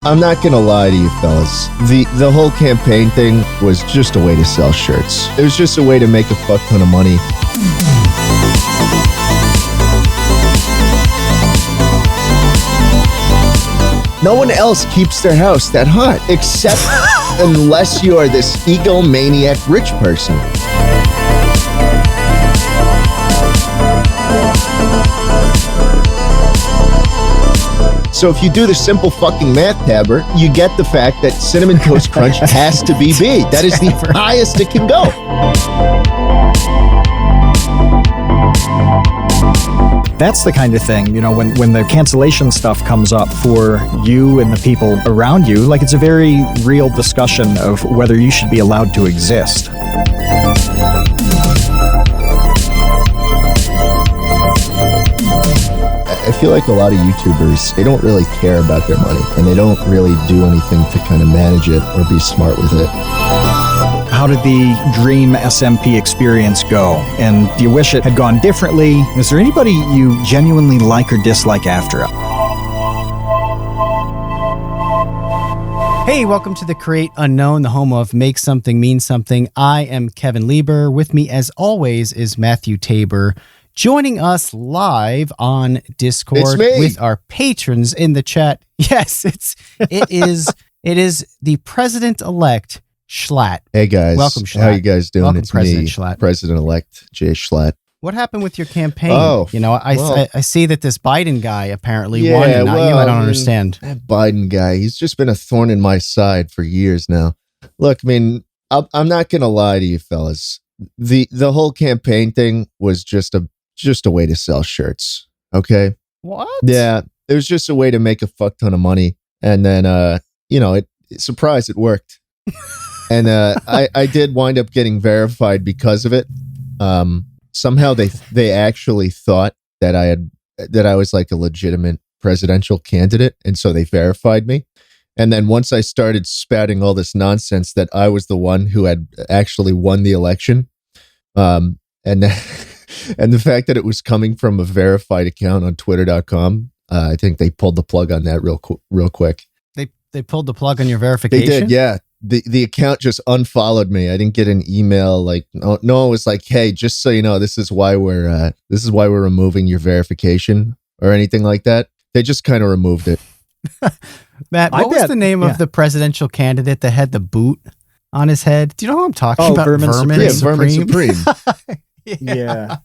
I'm not gonna lie to you fellas. The whole campaign thing was just a way to sell shirts. It was just a way to make a fuck ton of money. No one else keeps their house that hot, except unless you are this egomaniac rich person. So if you do the simple fucking math, Tabber, you get the fact that Cinnamon Toast Crunch has to be B. That is the highest it can go. That's the kind of thing, you know, when the cancellation stuff comes up for you and the people around you, like it's a very real discussion of whether you should be allowed to exist. I feel like a lot of YouTubers, they don't really care about their money and they don't really do anything to kind of manage it or be smart with it. How did the dream SMP experience go? And do you wish it had gone differently? Is there anybody you genuinely like or dislike after it? Hey, welcome to the Create Unknown, the home of Make Something Mean Something. I am Kevin Lieber. With me, as always, is Matthew Tabor, joining us live on Discord with our patrons in the chat. Yes, it is the president-elect Jschlatt. Hey guys, welcome, Jschlatt. How you guys doing? Welcome, it's President me, Jschlatt. President-elect Jschlatt. What happened with your campaign? Oh, you know, I see that this Biden guy apparently won, and not you. I don't understand. That Biden guy, he's just been a thorn in my side for years now. Look, I mean, I'm not gonna lie to you fellas. The whole campaign thing was just a way to sell shirts. Okay. What? Yeah, it was just a way to make a fuck ton of money, and then you know, surprise, it worked. And I did wind up getting verified because of it. Somehow they actually thought that I was like a legitimate presidential candidate, and so they verified me. And then once I started spouting all this nonsense that I was the one who had actually won the election, and and the fact that it was coming from a verified account on Twitter.com, I think they pulled the plug on that real quick. They pulled the plug on your verification? They did, yeah. The account just unfollowed me. I didn't get an email like no one was like, hey, just so you know, this is why we're removing your verification or anything like that. They just kind of removed it. Matt, what was the name of the presidential candidate that had the boot on his head? Do you know who I'm talking about? Vermin Supreme. Yeah, Vermin Supreme. Yeah.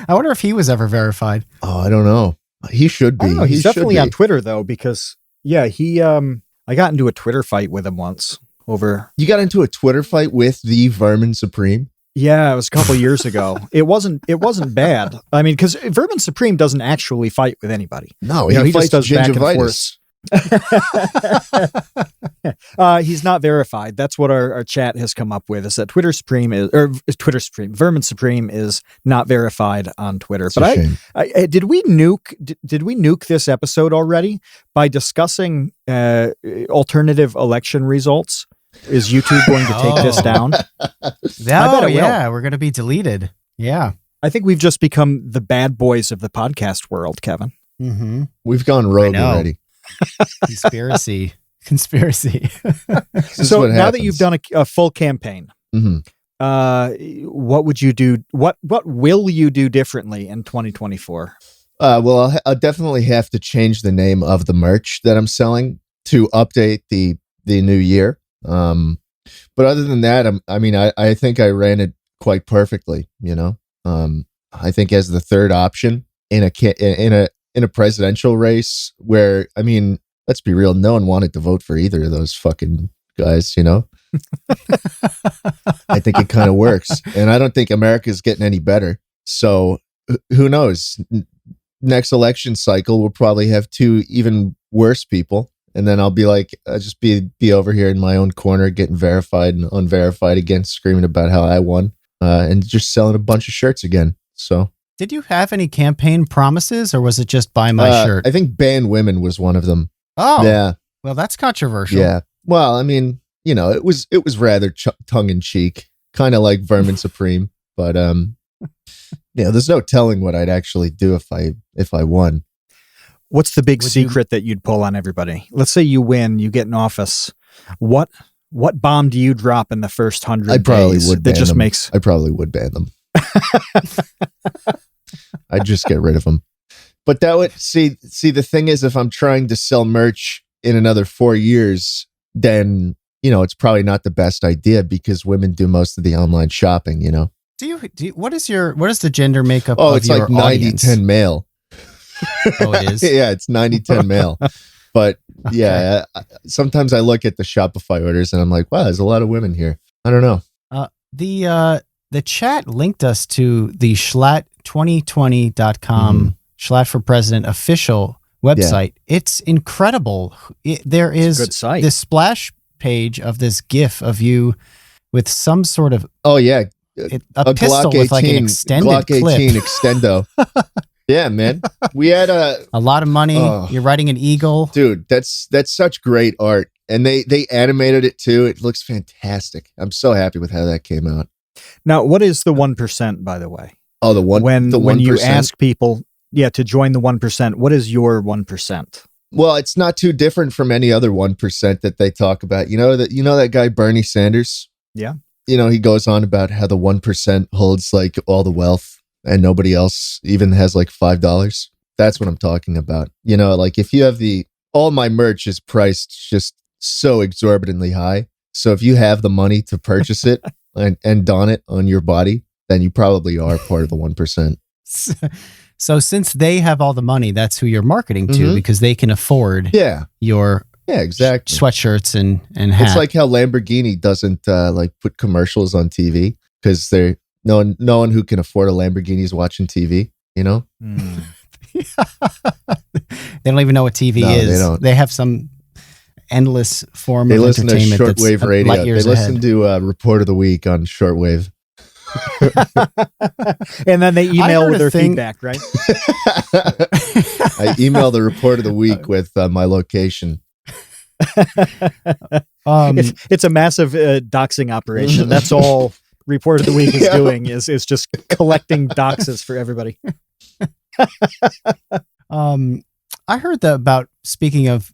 I wonder if he was ever verified. Oh, I don't know. He should be. He's definitely on Twitter though, because he I got into a Twitter fight with him once over. You got into a Twitter fight with the Vermin Supreme? Yeah, it was a couple years ago. It wasn't bad. I mean, because Vermin Supreme doesn't actually fight with anybody. No, he fights just does gingivitis. He's not verified. That's what our chat has come up with, is that Vermin Supreme is not verified on Twitter. But did we nuke this episode already by discussing alternative election results? Is YouTube going to take this down? We're going to be deleted. Yeah. I think we've just become the bad boys of the podcast world, Kevin. Mm-hmm. We've gone rogue already. Conspiracy. So now that you've done a full campaign, what would you do? What will you do differently in 2024? Well, I'll definitely have to change the name of the merch that I'm selling to update the new year. But other than that, I think I ran it quite perfectly. You know, I think as the third option in a presidential race where, I mean, let's be real, no one wanted to vote for either of those fucking guys, you know? I think it kind of works. And I don't think America's getting any better. So who knows? Next election cycle, we'll probably have two even worse people. And then I'll be like, I'll just be over here in my own corner, getting verified and unverified again, screaming about how I won, and just selling a bunch of shirts again. So. Did you have any campaign promises, or was it just buy my shirt? I think ban women was one of them. Oh, yeah. Well, that's controversial. Yeah. Well, I mean, you know, it was rather tongue in cheek, kind of like Vermin Supreme, but there's no telling what I'd actually do if I won. What's the big secret that you'd pull on everybody? Let's say you win, you get in office. What bomb do you drop in the first 100 days? I probably would ban them. Makes... I probably would ban them. I'd just get rid of them. But that would see the thing is, if I'm trying to sell merch in another 4 years, then it's probably not the best idea because women do most of the online shopping. Do you what is the gender makeup? Oh, of it's your like audience? 90-10 male. Oh, it is. Yeah, it's 90-10 male. But yeah, sometimes I look at the Shopify orders and I'm like, wow, there's a lot of women here. I don't know. The chat linked us to the Jschlatt2020.com Jschlatt for President official website. Yeah. It's incredible. There is this splash page of this GIF of you with some sort of a pistol Glock 18, with like an extended Glock 18 clip. extendo. Yeah, man. We had a lot of money. You're riding an eagle, dude. That's such great art, and they animated it too. It looks fantastic. I'm so happy with how that came out. Now, what is the 1%, by the way? Oh, the one. When you ask people, to join the 1%, what is your 1%? Well, it's not too different from any other 1% that they talk about. You know that guy Bernie Sanders? Yeah. He goes on about how the 1% holds like all the wealth and nobody else even has like $5. That's what I'm talking about. Like if you have all my merch is priced just so exorbitantly high. So if you have the money to purchase it and don it on your body, then you probably are part of the 1%. So since they have all the money, that's who you're marketing to because they can afford your exactly sweatshirts and hats. It's like how Lamborghini doesn't like put commercials on TV because no one who can afford a Lamborghini is watching TV, They don't even know what TV is. They don't. They have some endless form of entertainment. They listen to shortwave radio. They listen to Report of the Week on shortwave. And then they email with their feedback, right? I email the Report of the Week with my location. It's a massive doxing operation. That's all Report of the Week is doing is just collecting doxes for everybody. I heard about, speaking of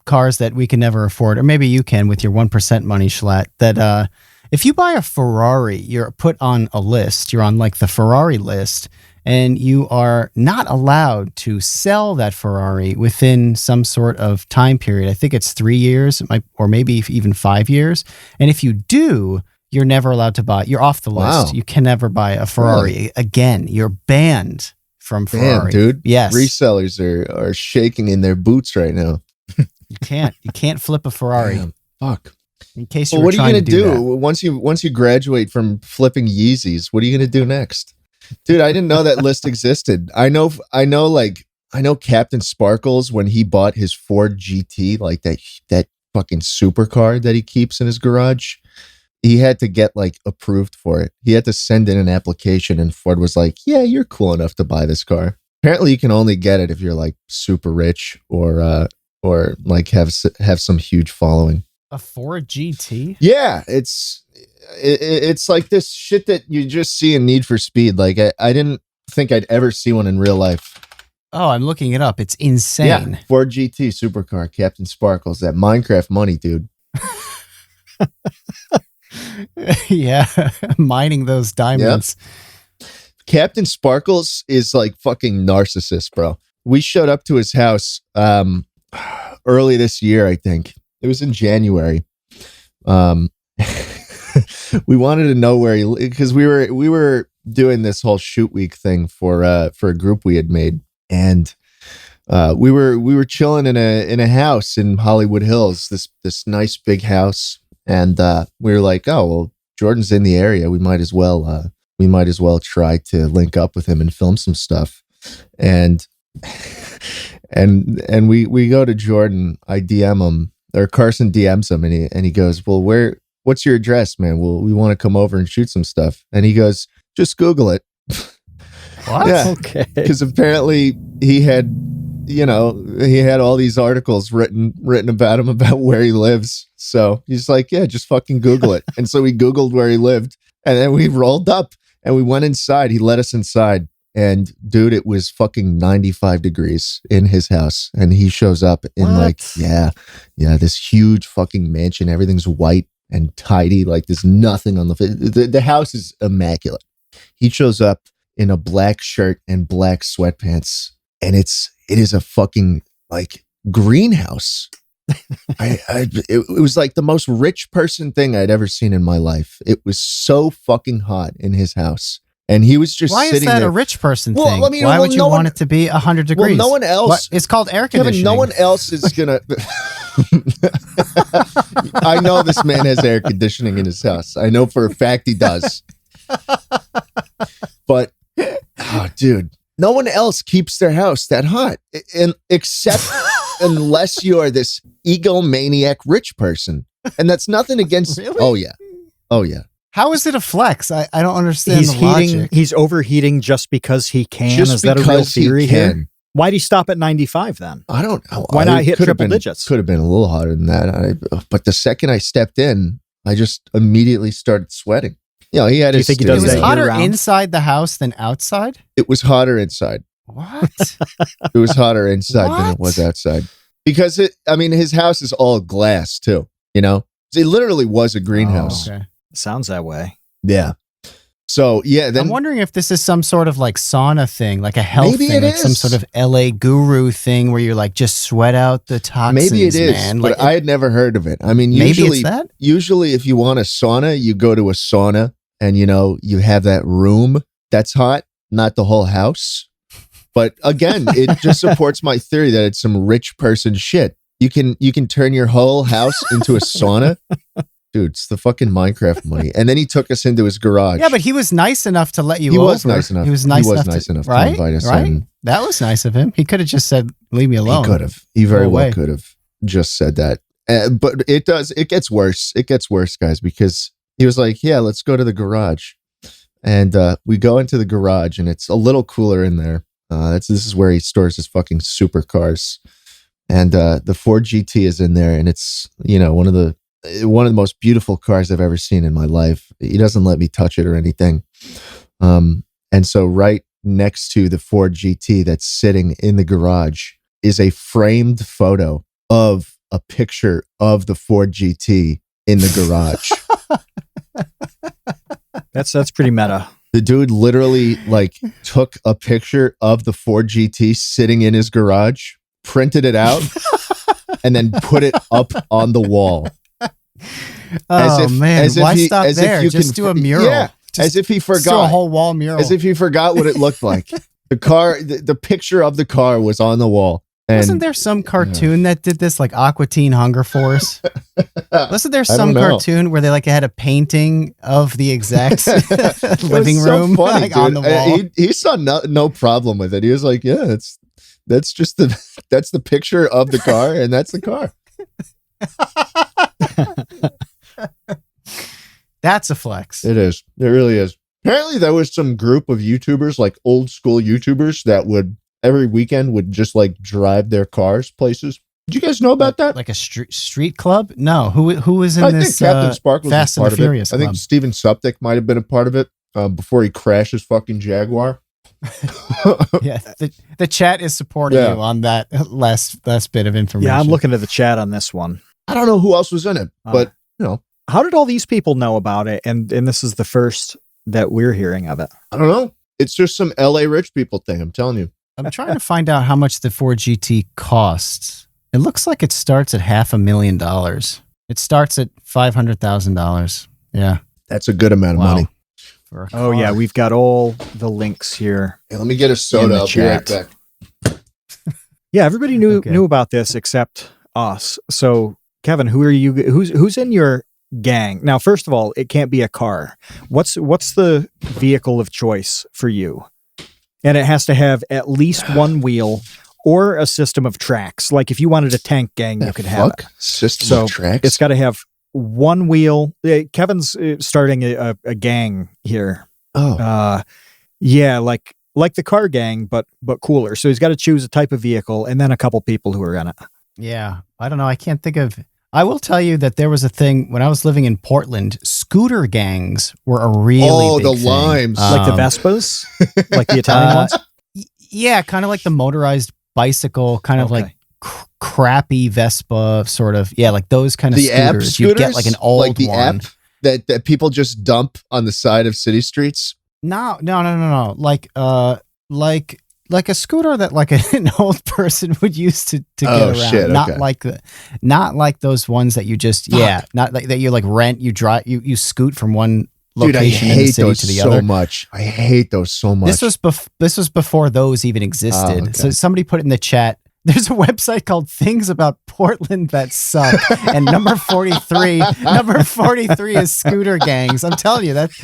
cars that we can never afford, or maybe you can with your 1% money, Jschlatt, that if you buy a Ferrari, you're put on a list. You're on like the Ferrari list, and you are not allowed to sell that Ferrari within some sort of time period. I think it's 3 years, or maybe even 5 years. And if you do, you're never allowed to buy. You're off the list. Wow. You can never buy a Ferrari again. You're banned from Ferrari. Damn, dude. Yes. Resellers are shaking in their boots right now. You can't flip a Ferrari. Damn, fuck. In case you what are you gonna do once you graduate from flipping Yeezys? What are you gonna do next, dude? I didn't know that list existed. I know CaptainSparklez, when he bought his Ford GT, like that fucking supercar that he keeps in his garage, he had to get like approved for it. He had to send in an application, and Ford was like, "Yeah, you're cool enough to buy this car." Apparently, you can only get it if you're like super rich or like have some huge following. A Ford GT? Yeah, it's like this shit that you just see in Need for Speed. Like I didn't think I'd ever see one in real life. Oh, I'm looking it up. It's insane. Yeah, Ford GT supercar, CaptainSparklez, that Minecraft money, dude. Yeah, mining those diamonds. Yep. CaptainSparklez is like fucking narcissist, bro. We showed up to his house early this year, I think. It was in January. We wanted to know where he, because we were doing this whole shoot week thing for a group we had made, and we were chilling in a house in Hollywood Hills, this nice big house, and we were like, oh well, Jordan's in the area, we might as well try to link up with him and film some stuff, and we go to Jordan. I DM him, or Carson DMs him, and he goes, well, what's your address, man? Well, we want to come over and shoot some stuff. And he goes, just Google it. What? Yeah. Okay. Because apparently he had all these articles written about him, about where he lives. So he's like, yeah, just fucking Google it. And so we Googled where he lived, and then we rolled up and we went inside. He let us inside. And dude, it was fucking 95 degrees in his house. And he shows up in this huge fucking mansion. Everything's white and tidy. Like there's nothing on the house is immaculate. He shows up in a black shirt and black sweatpants. And it is a fucking like greenhouse. It was like the most rich person thing I'd ever seen in my life. It was so fucking hot in his house. And he was just sitting there. Why is that a rich person thing? I mean, why would you want it to be 100 degrees? Well, no one else. It's called air conditioning. Kevin, no one else is going to... I know this man has air conditioning in his house. I know for a fact he does. But, dude, no one else keeps their house that hot. Except unless you are this egomaniac rich person. And that's nothing against... Really? Oh, yeah. How is it a flex? I don't understand the logic. He's overheating just because he can. Is that a real theory here? Why'd he stop at 95 then? I don't know. Why not hit triple digits? Could have been a little hotter than that. But the second I stepped in, I just immediately started sweating. You know, he had his... It was hotter inside the house than outside? It was hotter inside. What? It was hotter inside than it was outside. Because, his house is all glass too, you know? It literally was a greenhouse. Oh, okay. Sounds that way. Yeah. So, yeah. Then, I'm wondering if this is some sort of like sauna thing, like a health maybe thing, it like is. some sort of LA guru thing where you're like, just sweat out the toxins, maybe it is, man. but I had never heard of it. I mean, usually if you want a sauna, you go to a sauna and, you know, you have that room that's hot, not the whole house. But again, it just supports my theory that it's some rich person shit. You can turn your whole house into a sauna. Dude, it's the fucking Minecraft money. And then he took us into his garage. Yeah, but he was nice enough to let you over. He was nice enough. He was nice enough to invite us in. That was nice of him. He could have just said, leave me alone. He could have. He very well could have just said that. But it gets worse. It gets worse, guys, because he was like, yeah, let's go to the garage. And we go into the garage and it's a little cooler in there. This is where he stores his fucking supercars. And the Ford GT is in there, and it's, you know, one of the most beautiful cars I've ever seen in my life. He doesn't let me touch it or anything. And so right next to the Ford GT that's sitting in the garage is a framed photo of a picture of the Ford GT in the garage. That's pretty meta. The dude literally like took a picture of the Ford GT sitting in his garage, printed it out, and then put it up on the wall. Why stop there? Just do a mural. Yeah, as if he forgot. Do a whole wall mural. As if he forgot what it looked like. The picture of the car was on the wall. And, wasn't there some cartoon that did this, like Aqua Teen Hunger Force? Wasn't there some cartoon where they had a painting of the exact living room funny, on the wall? He saw no problem with it. He was like, yeah, that's the picture of the car, and that's the car. That's a flex. It is. It really is. Apparently there was some group of YouTubers, like old school YouTubers, that would every weekend would just drive their cars places. Did you guys know about that? Like a street club? No. Who was in this? I think CaptainSparklez Fast was part and the Furious of it. I think Steven Suptic might have been a part of it before he crashed his fucking Jaguar. Yeah, the chat is supporting you on that last bit of information. Yeah, I'm looking at the chat on this one. I don't know who else was in it, but you know. How did all these people know about it? And this is the first that we're hearing of it. I don't know. It's just some LA rich people thing, I'm telling you. I'm trying to find out how much the Ford GT costs. It looks like it starts at $500,000. It starts at $500,000. Yeah. That's a good amount of money. Oh, yeah. We've got all the links here. Hey, let me get a soda. I'll be right back. Yeah, everybody knew about this except us. So, Kevin, who are you? Who's in your gang? Now, first of all, it can't be a car. What's the vehicle of choice for you? And it has to have at least one wheel or a system of tracks. Like if you wanted a tank gang, you could have it. System of tracks? It's got to have one wheel. Kevin's starting a gang here. Oh. Yeah, like the car gang, but cooler. So he's got to choose a type of vehicle and then a couple people who are in it. Yeah. I don't know. I can't think of I will tell you that there was a thing when I was living in Portland. Scooter gangs were a really big the thing. limes, Like the Vespas, like the Italian ones. Yeah, kind of like the motorized bicycle, kind of like crappy Vespa, sort of. Yeah, like those kind of the app scooters. You'd get like an old like the one. app that people just dump on the side of city streets. No. Like a scooter that like an old person would use to get around. Shit, okay. Not like those ones that you just not like that you like rent. You drive you scoot from one location in the city to the other. I hate those so much. This was before those even existed. Oh, okay. So somebody put in the chat. There's a website called Things About Portland That Suck, and number 43 is scooter gangs. I'm telling you that's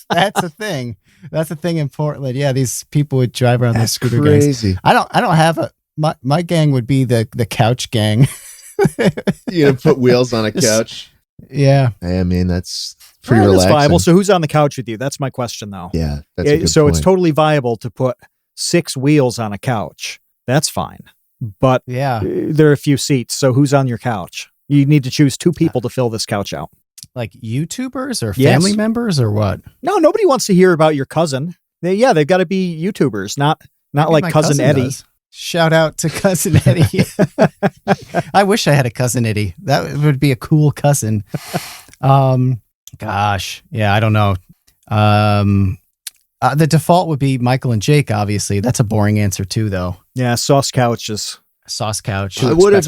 a thing. That's a thing in Portland. Yeah, these people would drive around those scooter crazy. gangs. I don't have my gang would be the couch gang. You gonna put wheels on a couch? Yeah. I mean, that's pretty relaxing. That's viable. So who's on the couch with you? That's my question, though. Yeah, that's a good so point. it's totally viable to put 6 wheels on a couch. That's fine. But yeah, there are a few seats. So who's on your couch? You need to choose 2 people to fill this couch out. Like YouTubers or family members or what? No, nobody wants to hear about your cousin. They've got to be YouTubers, not Maybe like cousin Eddie. Does. Shout out to cousin Eddie. I wish I had a cousin Eddie. That would be a cool cousin. Gosh, yeah, I don't know. The default would be Michael and Jake. Obviously, that's a boring answer too, though. Yeah, sauce couches. Sauce couch. I would have.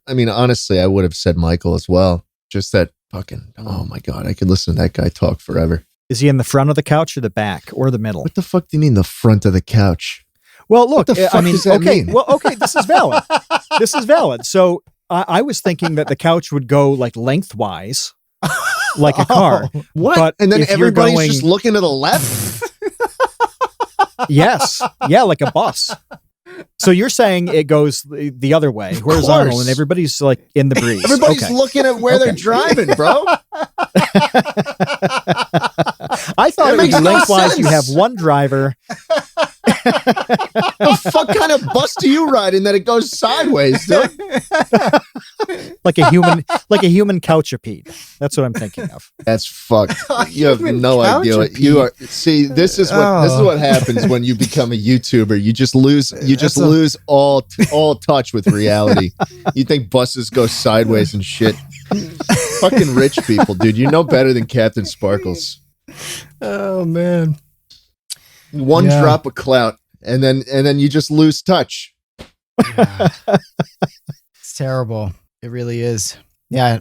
I mean, honestly, I would have said Michael as well. Just that fucking. Oh my god, I could listen to that guy talk forever. Is he in the front of the couch or the back or the middle? What the fuck do you mean the front of the couch? Well, look, what the fuck does that mean? Well, okay, this is valid. This is valid. So I was thinking that the couch would go like lengthwise, like a car. What? But and then if everybody's going, just looking to the left? Yes. Yeah, like a bus. So you're saying it goes the other way, horizontal, and everybody's like in the breeze. Everybody's looking at where they're driving, bro. I thought it would be lengthwise. You have one driver. The fuck kind of bus do you ride in that it goes sideways, dude? like a human couchipede. That's what I'm thinking of. That's fucked. You have no idea what you are. See, this is what happens when you become a YouTuber. You just lose all touch with reality. You think buses go sideways and shit. Fucking rich people, dude. You know better than CaptainSparklez. Oh man. One drop of clout, and then you just lose touch. Yeah. It's terrible. It really is. Yeah.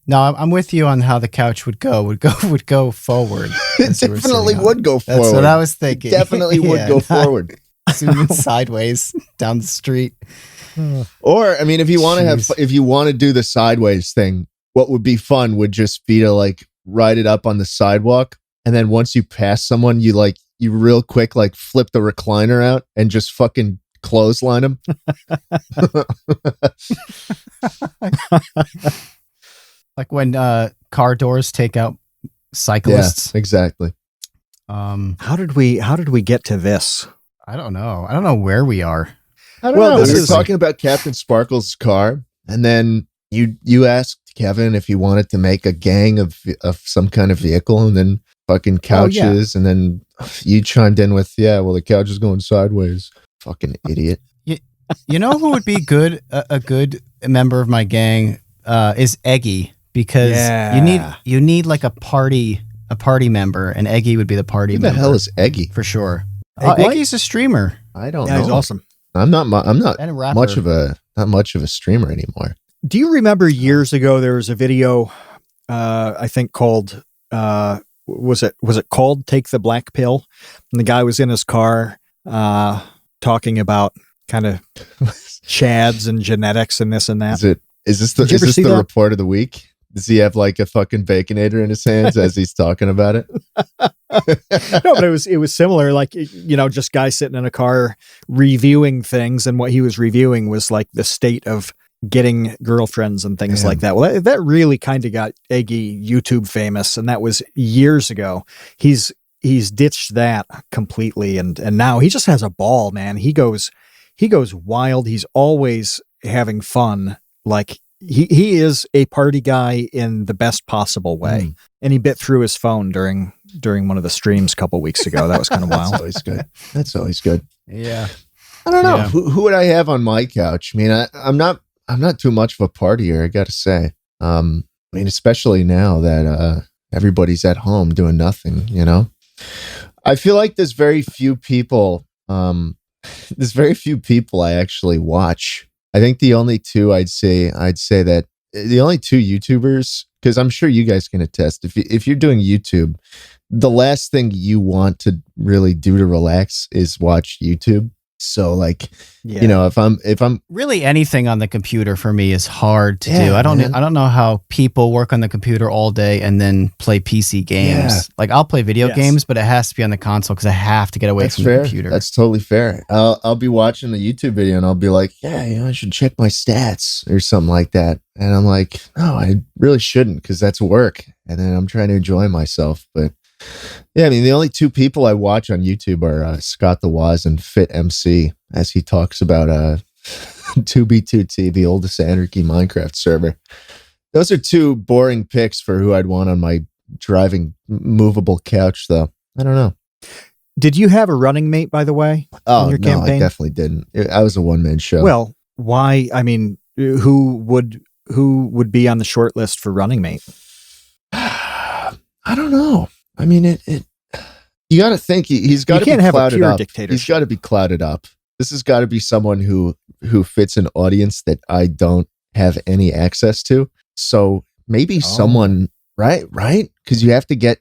No, I'm with you on how the couch would go forward. It definitely would go forward. That's what I was thinking. It definitely would go forward. Zooming sideways down the street. Or I mean, if you want to do the sideways thing, what would be fun would just be to like ride it up on the sidewalk, and then once you pass someone, you real quick like flip the recliner out and just fucking clothesline them. Like when car doors take out cyclists. Yeah, exactly. How did we get to this? I don't know. I don't know where we are. I don't know. We were talking about CaptainSparklez's car, and then you asked Kevin if he wanted to make a gang of some kind of vehicle, and then fucking couches, and then you chimed in with, well, the couch is going sideways. Fucking idiot. You know who would be good? A good member of my gang is Eggy, because you need like a party member, and Eggy would be the party member. Who the hell is Eggy? For sure. Eggy's a streamer. I don't know. He's awesome. I'm not And a rapper. not much of a streamer anymore. Do you remember years ago there was a video I think called was it called Take the Black Pill? And the guy was in his car talking about kind of chads and genetics and this and that. Is this the report of the week? Does he have like a fucking Baconator in his hands as he's talking about it? No, but it was similar. Like, just guy sitting in a car reviewing things, and what he was reviewing was like the state of getting girlfriends and things like that. Well, that really kind of got Eggy YouTube famous, and that was years ago. He's ditched that completely, and now he just has a ball, man. He goes wild. He's always having fun, like he is a party guy in the best possible way. And he bit through his phone during one of the streams a couple weeks ago. That was kind of wild. That's always good. Yeah. I don't know. Yeah. Who would I have on my couch? I mean, I'm not too much of a partier, I got to say. I mean, especially now that everybody's at home doing nothing, you know? I feel like there's very few people I actually watch. I think the only two I'd say that the only two YouTubers, because I'm sure you guys can attest, if you're doing YouTube, the last thing you want to really do to relax is watch YouTube. So like, you know, if I'm really anything on the computer for me is hard to do. I don't know how people work on the computer all day and then play PC games. Yeah. Like I'll play video games, but it has to be on the console because I have to get away from the computer. That's totally fair. I'll be watching the YouTube video and I'll be like, yeah, you know, I should check my stats or something like that. And I'm like, no, I really shouldn't because that's work. And then I'm trying to enjoy myself, but. Yeah, I mean, the only two people I watch on YouTube are Scott the Waz and Fit MC, as he talks about 2B2T, the oldest anarchy Minecraft server. Those are two boring picks for who I'd want on my driving movable couch, though. I don't know. Did you have a running mate, by the way, in your campaign? I definitely didn't. I was a one-man show. Well, why? I mean, who would be on the short list for running mate? I don't know. I mean, you got to think he's got to be clouded up. He's got to be clouded up. This has got to be someone who fits an audience that I don't have any access to. So maybe someone, right? Because you have to.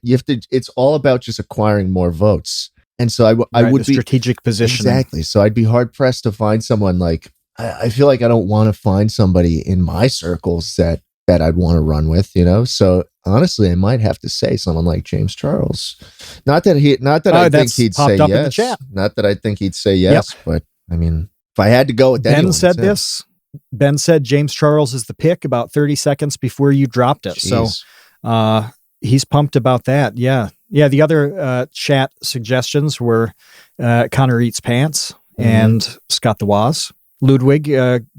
It's all about just acquiring more votes. And so I would be strategic positioning. Exactly. So I'd be hard pressed to find someone like. I feel like I don't want to find somebody in my circles that I'd want to run with, you know. So honestly, I might have to say someone like James Charles. Not that I think he'd say yes. Not that I think he'd say yes, but I mean, if I had to go with anyone, Ben said this. Ben said James Charles is the pick about 30 seconds before you dropped it. Jeez. So he's pumped about that. Yeah. The other chat suggestions were Connor Eats Pants and Scott the Waz. Ludwig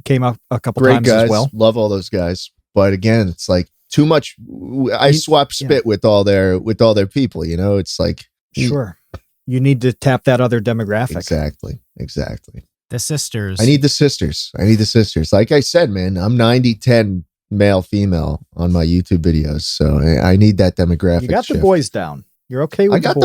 came up a couple times guys. As well. Love all those guys. But again, it's like too much. I swap spit with all their people, you know. It's like sure, you need to tap that other demographic. Exactly. The sisters. I need the sisters. Like I said, man, I'm 90-10 male female on my YouTube videos, so I need that demographic. You got shift. The boys down. You're okay with I got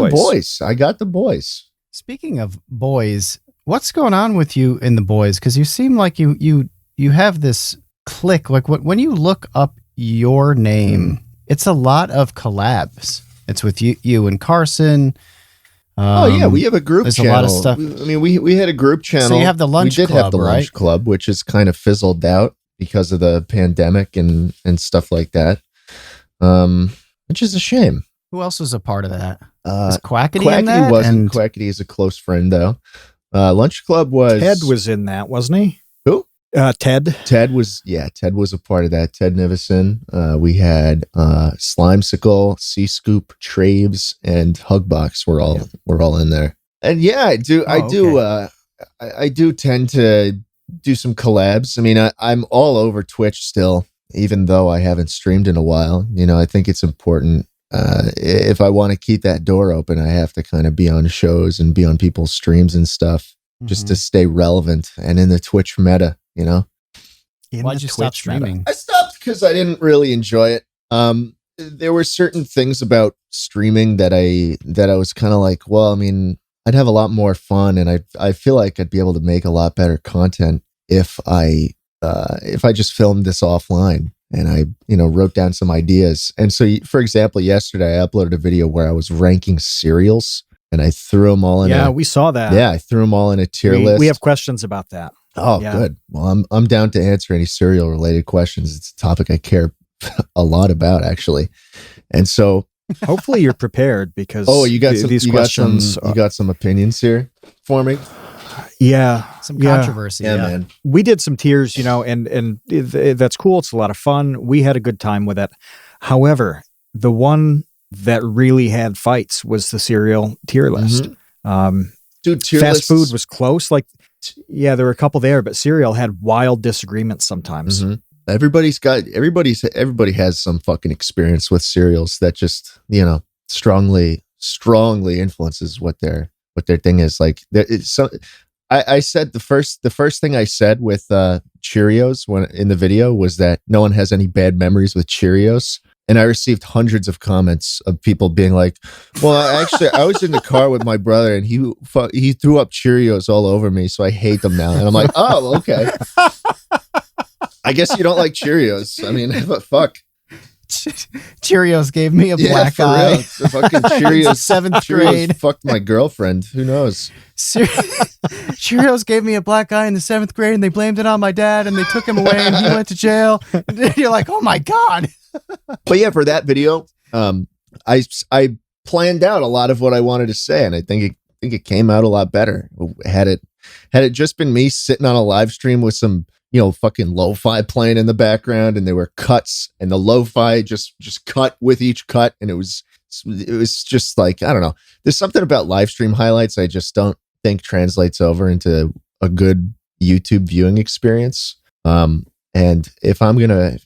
the boys. Speaking of boys, what's going on with you in the boys? Because you seem like you have this. Click like when you look up your name, it's a lot of collabs. It's with you and Carson. We have a group there's channel. A lot of stuff. I mean, we had a group channel. So you have the lunch club, We did have the lunch club, which is kind of fizzled out because of the pandemic and stuff like that. Which is a shame. Who else was a part of that? Is Quackity in that? wasn't. Quackity is a close friend though. Lunch club was Ted was in that, wasn't he? Who? Ted. Ted was a part of that. Ted Nivison. We had Slimecicle, C-Scoop, Traves, and Hugbox were all in there. And yeah, I do I do tend to do some collabs. I mean, I'm all over Twitch still, even though I haven't streamed in a while. You know, I think it's important. If I want to keep that door open, I have to kind of be on shows and be on people's streams and stuff just to stay relevant and in the Twitch meta. You know, why'd you stop streaming? I stopped because I didn't really enjoy it. There were certain things about streaming that I was kind of like, well, I mean, I'd have a lot more fun, and I feel like I'd be able to make a lot better content if I just filmed this offline and I wrote down some ideas. And so, for example, yesterday I uploaded a video where I was ranking cereals, and I threw them all in. Yeah, we saw that. Yeah, I threw them all in a tier list. We have questions about that. Oh, yeah. Good. Well, I'm down to answer any cereal related questions. It's a topic I care a lot about, actually. And so hopefully you're prepared because you got some opinions here for me. Yeah. Some controversy. Yeah, man. We did some tiers, and that's cool. It's a lot of fun. We had a good time with it. However, the one that really had fights was the cereal tier list. Dude, tier fast food was close. Like, yeah, there were a couple there, but cereal had wild disagreements sometimes. everybody has some fucking experience with cereals that just, strongly influences what their thing is. Like I said the first thing I said with Cheerios when in the video was that no one has any bad memories with Cheerios. And I received hundreds of comments of people being like, well, actually, I was in the car with my brother and he threw up Cheerios all over me, so I hate them now. And I'm like, oh, okay. I guess you don't like Cheerios. I mean, fuck. Cheerios gave me a black eye. Real. The fucking Cheerios, seventh Cheerios grade. Fucked my girlfriend. Who knows? Cheerios gave me a black eye in the 7th grade, and they blamed it on my dad, and they took him away, and he went to jail. You're like, oh my God. But yeah, for that video, I planned out a lot of what I wanted to say, and I think it came out a lot better. Had it just been me sitting on a live stream with some fucking lo-fi playing in the background, and there were cuts, and the lo-fi just cut with each cut, and it was just like, I don't know. There's something about live stream highlights I just don't think translates over into a good YouTube viewing experience. And if I'm gonna,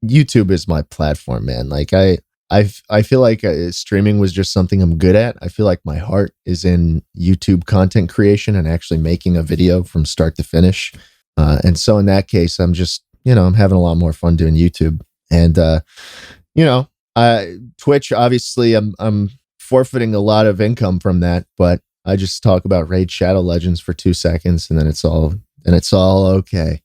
YouTube is my platform, man. Like I feel like streaming was just something I'm good at. I feel like my heart is in YouTube content creation and actually making a video from start to finish. And so in that case, I'm just, I'm having a lot more fun doing YouTube. And, Twitch, obviously I'm forfeiting a lot of income from that, but I just talk about Raid Shadow Legends for 2 seconds and then it's all okay.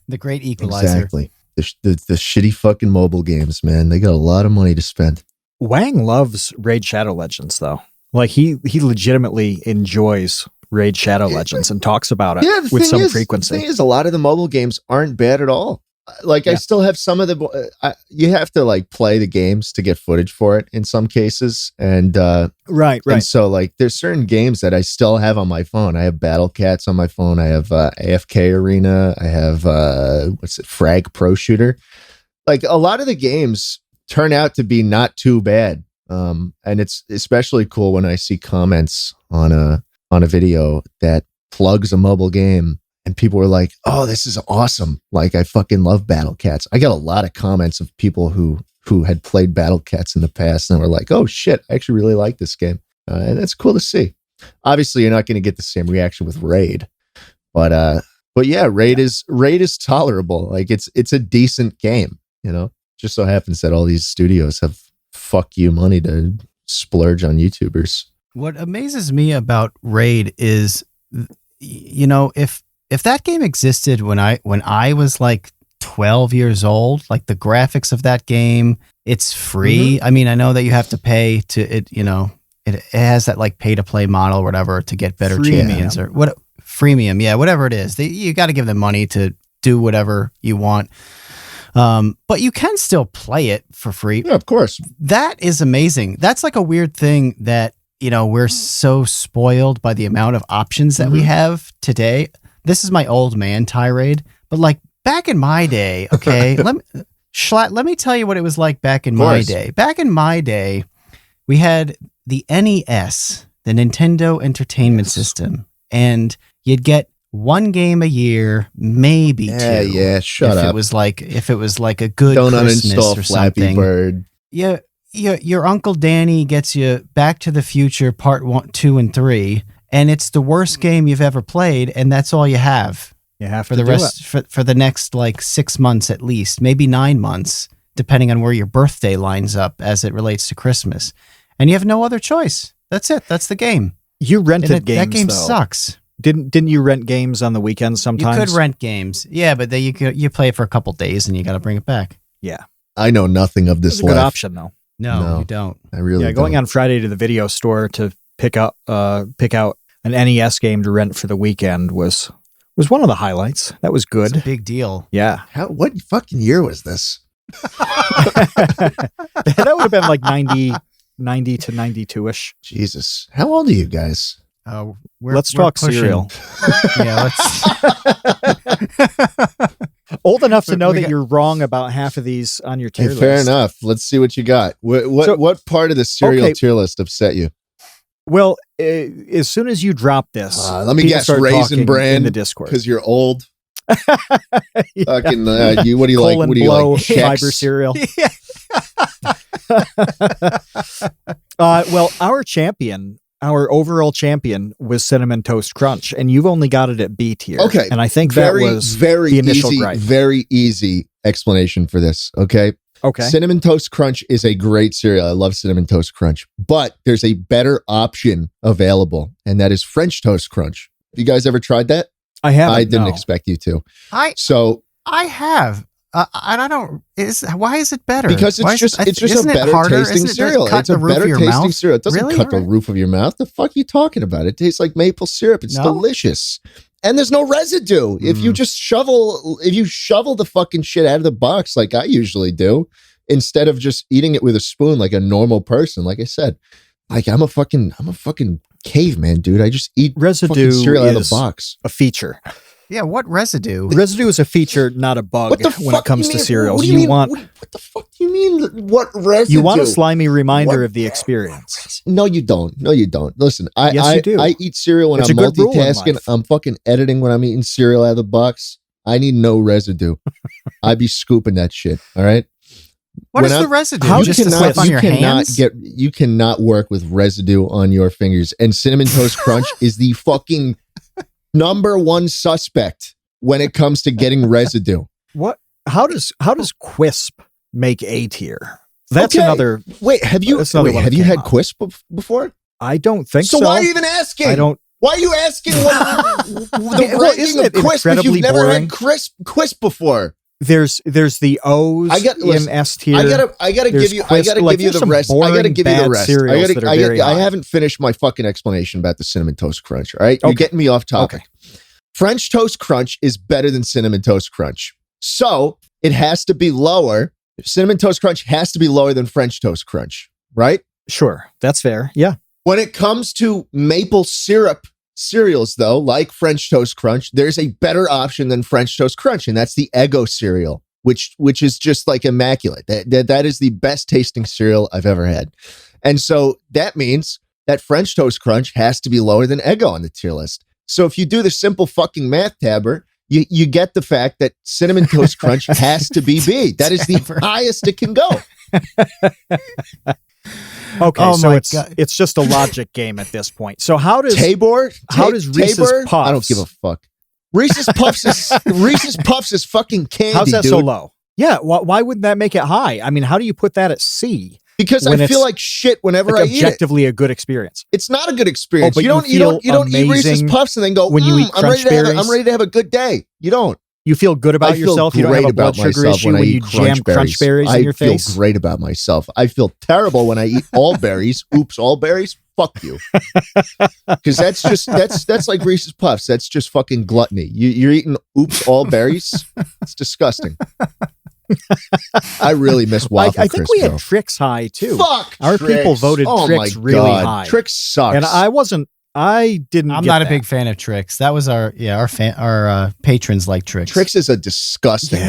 The great equalizer. Exactly. The shitty fucking mobile games, man. They got a lot of money to spend. Wang loves Raid Shadow Legends, though. Like he legitimately enjoys Raid Shadow Legends and talks about it with some frequency. The thing is, a lot of the mobile games aren't bad at all. Like I still have some of the. You have to like play the games to get footage for it in some cases, and right. And so like, there's certain games that I still have on my phone. I have Battle Cats on my phone. I have AFK Arena. I have Frag Pro Shooter. Like a lot of the games turn out to be not too bad, and it's especially cool when I see comments on a video that plugs a mobile game. And people were like, oh, this is awesome. Like, I fucking love Battle Cats. I got a lot of comments of people who had played Battle Cats in the past and were like, oh, shit, I actually really like this game. And that's cool to see. Obviously, you're not going to get the same reaction with Raid. But yeah, Raid is tolerable. Like, it's a decent game, Just so happens that all these studios have fuck you money to splurge on YouTubers. What amazes me about Raid is, if that game existed when I was like 12 years old, like the graphics of that game, it's free. I mean, I know that you have to pay to it, it has that like pay to play model or whatever to get better champions or what freemium. Yeah. Whatever it is, you got to give them money to do whatever you want. But you can still play it for free. Yeah, of course. That is amazing. That's like a weird thing that, we're so spoiled by the amount of options that we have today. This is my old man tirade, but like back in my day, okay, Jschlatt, let me tell you what it was like back in my day. Back in my day, we had the NES, the Nintendo Entertainment System, and you'd get one game a year, maybe two. Yeah, shut up. If it was like a good Don't Christmas uninstall or Flappy something. Bird. Yeah, your Uncle Danny gets you Back to the Future Part 1, 2, and 3. And it's the worst game you've ever played, and that's all you have. You have for the rest for the next like 6 months at least, maybe 9 months, depending on where your birthday lines up as it relates to Christmas. And you have no other choice. That's it. That's the game. You rented games. That game though. Sucks. Didn't you rent games on the weekends sometimes? You could rent games, yeah, but then you play it for a couple days and you got to bring it back. Yeah, I know nothing of this. It's a good option though. No, you don't. I really. Yeah, going on Friday to the video store to pick out an NES game to rent for the weekend was one of the highlights. That was good. It's a big deal. Yeah. What fucking year was this? That would have been like 90 to 92-ish. Jesus. How old are you guys? Let's talk cereal. Yeah, let's. Old enough to know that you're wrong about half of these on your tier list. Fair enough. Let's see what you got. What part of the cereal tier list upset you? Well, as soon as you drop this, let me guess, Raisin Bran in the Discord because you're old. Fucking, you, what do you like? Colon What do you blow like? fiber cereal. Well, our overall champion was Cinnamon Toast Crunch, and you've only got it at B tier. Okay. And I think that was the initial gripe. Very easy explanation for this. Okay. Okay. Cinnamon Toast Crunch is a great cereal. I love Cinnamon Toast Crunch, but there's a better option available, and that is French Toast Crunch. Have you guys ever tried that? I haven't. I didn't expect you to. I have. I don't. Why is it better? Because it's just a better tasting cereal. It's a better tasting cereal. It doesn't cut the roof of your mouth. The fuck are you talking about? It tastes like maple syrup. It's delicious. And there's no residue. If you just shovel the fucking shit out of the box like I usually do, instead of just eating it with a spoon like a normal person, like I said, like I'm a fucking caveman, dude. I just eat residue cereal out of the box. A feature. Yeah, what residue? Residue is a feature, not a bug when it comes to cereals. What the fuck do you mean? What residue? You want a slimy reminder of the experience. No, you don't. Listen, you do. I eat cereal when I'm multitasking. I'm fucking editing when I'm eating cereal out of the box. I need no residue. I be scooping that shit. All right. What is the residue? How just stuff on your hands? You cannot work with residue on your fingers. And Cinnamon Toast Crunch is the fucking number one suspect when it comes to getting residue. What? How does Quisp make A tier? That's another. Wait, have you had Quisp before? I don't think so. So why are you even asking? I don't. Why are you asking the ranking of Quisp if you've never had Quisp before? There's the O's in S tier. I gotta give you the rest. I gotta give you the rest. I haven't finished my fucking explanation about the Cinnamon Toast Crunch. All right, you're getting me off topic. Okay. French Toast Crunch is better than Cinnamon Toast Crunch, so it has to be lower. Cinnamon Toast Crunch has to be lower than French Toast Crunch, right? Sure, that's fair. Yeah. When it comes to maple syrup cereals, though, like French Toast Crunch, there's a better option than French Toast Crunch, and that's the Eggo cereal, which is just like immaculate. That is the best tasting cereal I've ever had. And so that means that French Toast Crunch has to be lower than Eggo on the tier list. So if you do the simple fucking math, Tabber, you get the fact that Cinnamon Toast Crunch has to be B. That is the highest it can go. Okay, so it's just a logic game at this point. So how does Reese's Puffs? I don't give a fuck. Reese's Puffs is fucking candy. How's that dude. so low? Yeah, why wouldn't that make it high? I mean, how do you put that at C? Because I feel like shit whenever I eat it. Objectively a good experience. It's not a good experience. Oh, you don't eat Reese's Puffs and then go, when you eat Crunch Berries. I'm ready to have a good day. You don't. You feel good about yourself. You don't have a blood sugar issue when you jam Crunch Berries in your face. I feel great about myself. I feel terrible when I eat all berries. Oops, all berries. Fuck you. Because that's like Reese's Puffs. That's just fucking gluttony. You're eating oops all berries. It's disgusting. I really miss waffle I think we had Trix high too. Fuck, our Trix. people voted Trix really high. Trix sucks, and I'm not a big fan of Trix. That was our patrons like Trix. Trix is a disgusting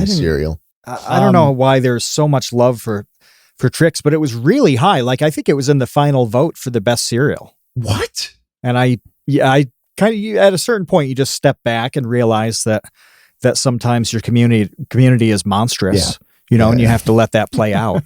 cereal. I don't know why there's so much love for Trix, but it was really high. Like I think it was in the final vote for the best cereal. What? And I kind of at a certain point you just step back and realize that sometimes your community is monstrous, and you have to let that play out.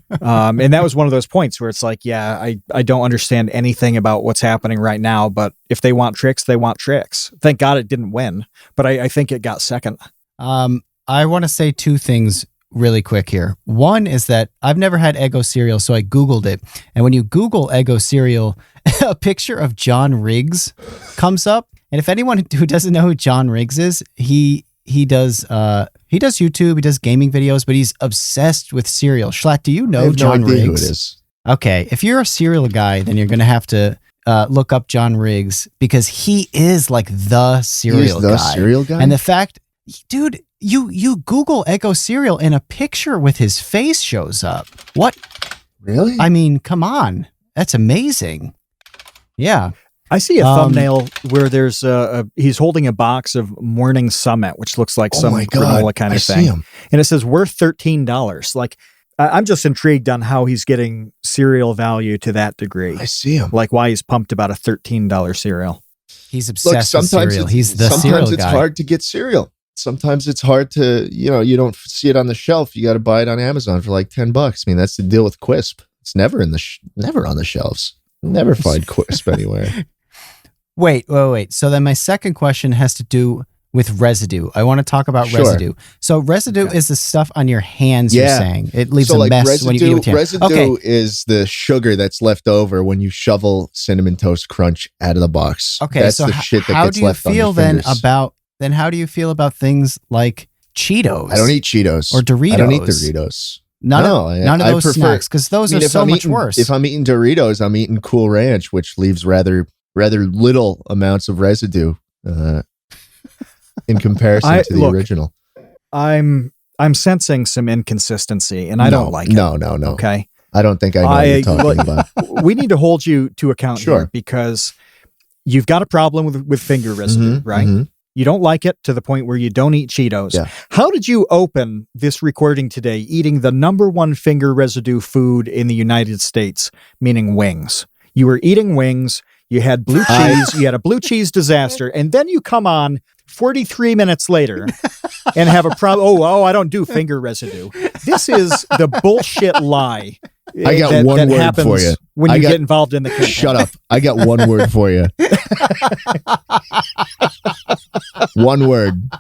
And that was one of those points where it's like, I don't understand anything about what's happening right now, but if they want Trix, they want Trix. Thank God it didn't win, but I think it got second. I want to say two things really quick here. One is that I've never had Eggo cereal, so I Googled it. And when you Google Eggo cereal, a picture of John Riggs comes up. And if anyone who doesn't know who John Riggs is, he does YouTube, he does gaming videos, but he's obsessed with cereal. Jschlatt, do you know John Riggs? Who it is. Okay, if you're a cereal guy, then you're going to have to look up John Riggs because he is like the cereal guy. And the fact, dude, you Google Eggo cereal and a picture with his face shows up. What? Really? I mean, come on. That's amazing. Yeah. I see a thumbnail where there's he's holding a box of Morning Summit, which looks like some granola kind of thing. And it says worth $13. Like, I'm just intrigued on how he's getting cereal value to that degree. I see him. Like why he's pumped about a $13 cereal. He's obsessed with cereal. He's the cereal guy. Sometimes it's hard to get cereal. Sometimes it's hard to, you don't see it on the shelf. You got to buy it on Amazon for like $10. I mean, that's the deal with Quisp. It's never never on the shelves. Never find Quisp anywhere. Wait. So then my second question has to do with residue. I want to talk about residue. So residue is the stuff on your hands, you're saying. It leaves a mess when you eat it with your hands. Residue is the sugar that's left over when you shovel Cinnamon Toast Crunch out of the box. Okay, that's so the shit that gets left on your fingers. Then how do you feel about things like Cheetos? I don't eat Cheetos. Or Doritos. I don't eat Doritos. None of those snacks, because those are so much worse. If I'm eating Doritos, I'm eating Cool Ranch, which leaves rather little amounts of residue in comparison to the original. I'm sensing some inconsistency, and I don't like it. No. Okay. I don't think I know what you're talking about. We need to hold you to account here, because you've got a problem with finger residue, right? Mm-hmm. You don't like it to the point where you don't eat Cheetos. Yeah. How did you open this recording today eating the #1 finger residue food in the United States, meaning wings? You were eating wings, you had blue cheese, you had a blue cheese disaster, and then you come on 43 minutes later and have a problem. Oh, I don't do finger residue. This is the bullshit lie. I got one word for you. When you get involved in the campaign. Shut up. I got one word for you. One word.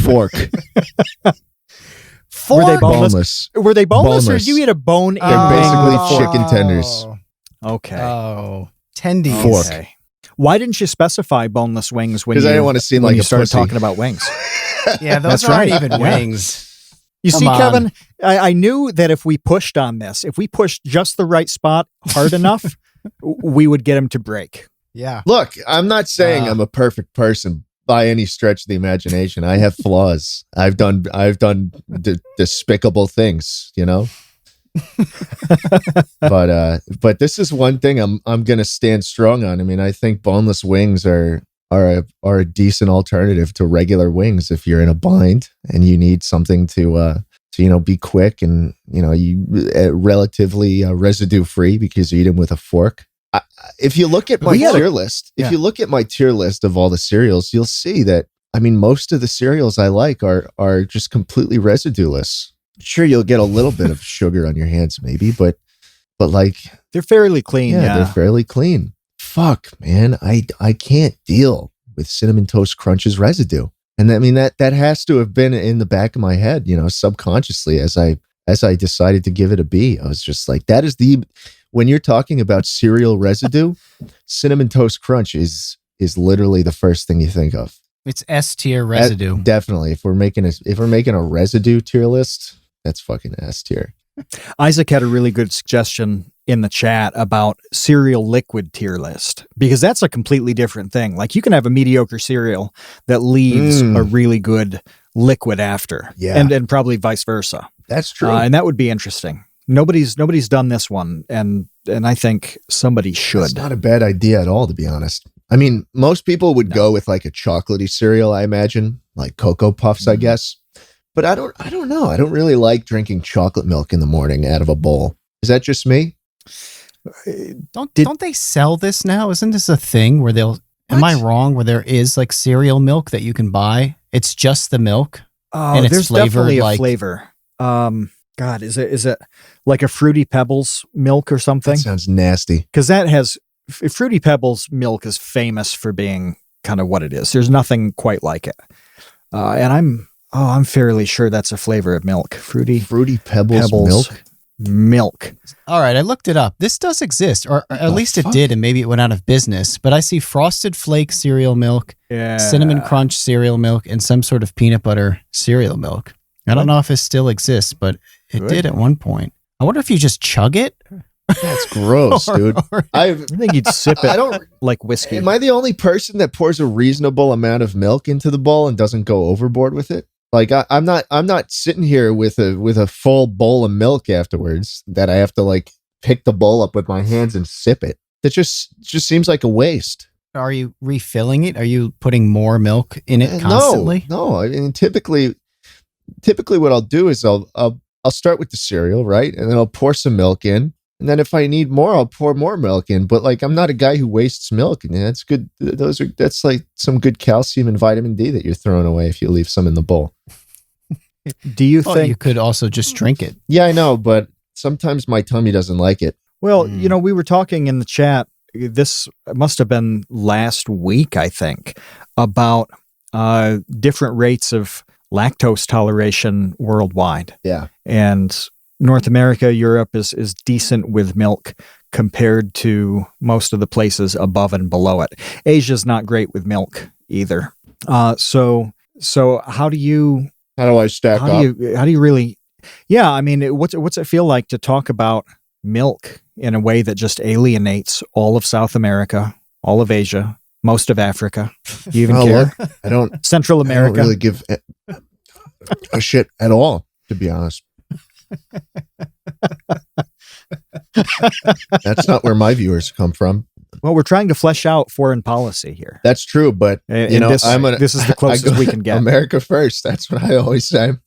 Fork. Were they boneless? Were they boneless, or did you eat a bone? They're basically chicken tenders. Okay. Oh, tendies. Fork. Okay. Why didn't you specify boneless wings when I didn't want to seem like you a started pussy. talking about wings? Yeah, those aren't even wings. You see, Kevin, I knew that if we pushed on this, if we pushed just the right spot hard enough, we would get him to break. Yeah. Look, I'm not saying I'm a perfect person by any stretch of the imagination. I have flaws. I've done despicable things, but this is one thing I'm going to stand strong on. I mean, I think boneless wings are a decent alternative to regular wings if you're in a bind and you need something to be quick and you relatively residue free because you eat them with a fork. If you look at my tier list, if you look at my tier list of all the cereals, you'll see that most of the cereals I like are just completely residueless. Sure, you'll get a little bit of sugar on your hands, maybe, but like they're fairly clean. Yeah, they're fairly clean. Fuck, man, I can't deal with Cinnamon Toast Crunch's residue, and that has to have been in the back of my head, subconsciously as I decided to give it a B. I was just like, that is when you're talking about cereal residue, Cinnamon Toast Crunch is literally the first thing you think of. It's S tier residue. Definitely. If we're making a residue tier list, that's fucking S tier. Isaac had a really good suggestion in the chat about cereal liquid tier list, because that's a completely different thing. Like, you can have a mediocre cereal that leaves a really good liquid after, and probably vice versa. That's true, and that would be interesting. Nobody's done this one, and I think somebody should. It's not a bad idea at all, to be honest. Most people would go with like a chocolatey cereal, I imagine, like Cocoa Puffs, I guess. But I don't know. I don't really like drinking chocolate milk in the morning out of a bowl. Is that just me? Don't they sell this now? Isn't this a thing where am I wrong, where there is like cereal milk that you can buy? It's just the milk. Oh, and there's definitely a flavor. God, is it like a Fruity Pebbles milk or something? That sounds nasty. Because Fruity Pebbles milk is famous for being kind of what it is. There's nothing quite like it. And I'm fairly sure that's a flavor of milk. Fruity Pebbles milk. All right, I looked it up. This does exist, or at least it did, and maybe it went out of business. But I see Frosted Flake cereal milk, Cinnamon Crunch cereal milk, and some sort of peanut butter cereal milk. I don't know if it still exists, but it did at one point. I wonder if you just chug it. That's gross, dude. I think you'd sip it like whiskey. Am I the only person that pours a reasonable amount of milk into the bowl and doesn't go overboard with it? Like, I'm not sitting here with a full bowl of milk afterwards that I have to like pick the bowl up with my hands and sip it. That just seems like a waste. Are you refilling it? Are you putting more milk in it constantly? No. I mean, typically what I'll do is I'll start with the cereal, right? And then I'll pour some milk in. And then if I need more, I'll pour more milk in. But like, I'm not a guy who wastes milk. And that's good. That's like some good calcium and vitamin D that you're throwing away if you leave some in the bowl. Do you think you could also just drink it? Yeah, I know, but sometimes my tummy doesn't like it. Well, we were talking in the chat, this must have been last week, I think, about different rates of lactose toleration worldwide. Yeah. And North America, Europe is decent with milk compared to most of the places above and below it. Asia's not great with milk either. So how do I stack up? How do you really? Yeah, I mean, what's it feel like to talk about milk in a way that just alienates all of South America, all of Asia, most of Africa? Do you even care? I don't. Central America. I don't really give a shit at all, to be honest. That's not where my viewers come from. Well, we're trying to flesh out foreign policy here. That's true, but this is the closest we can get. America first. That's what I always say. When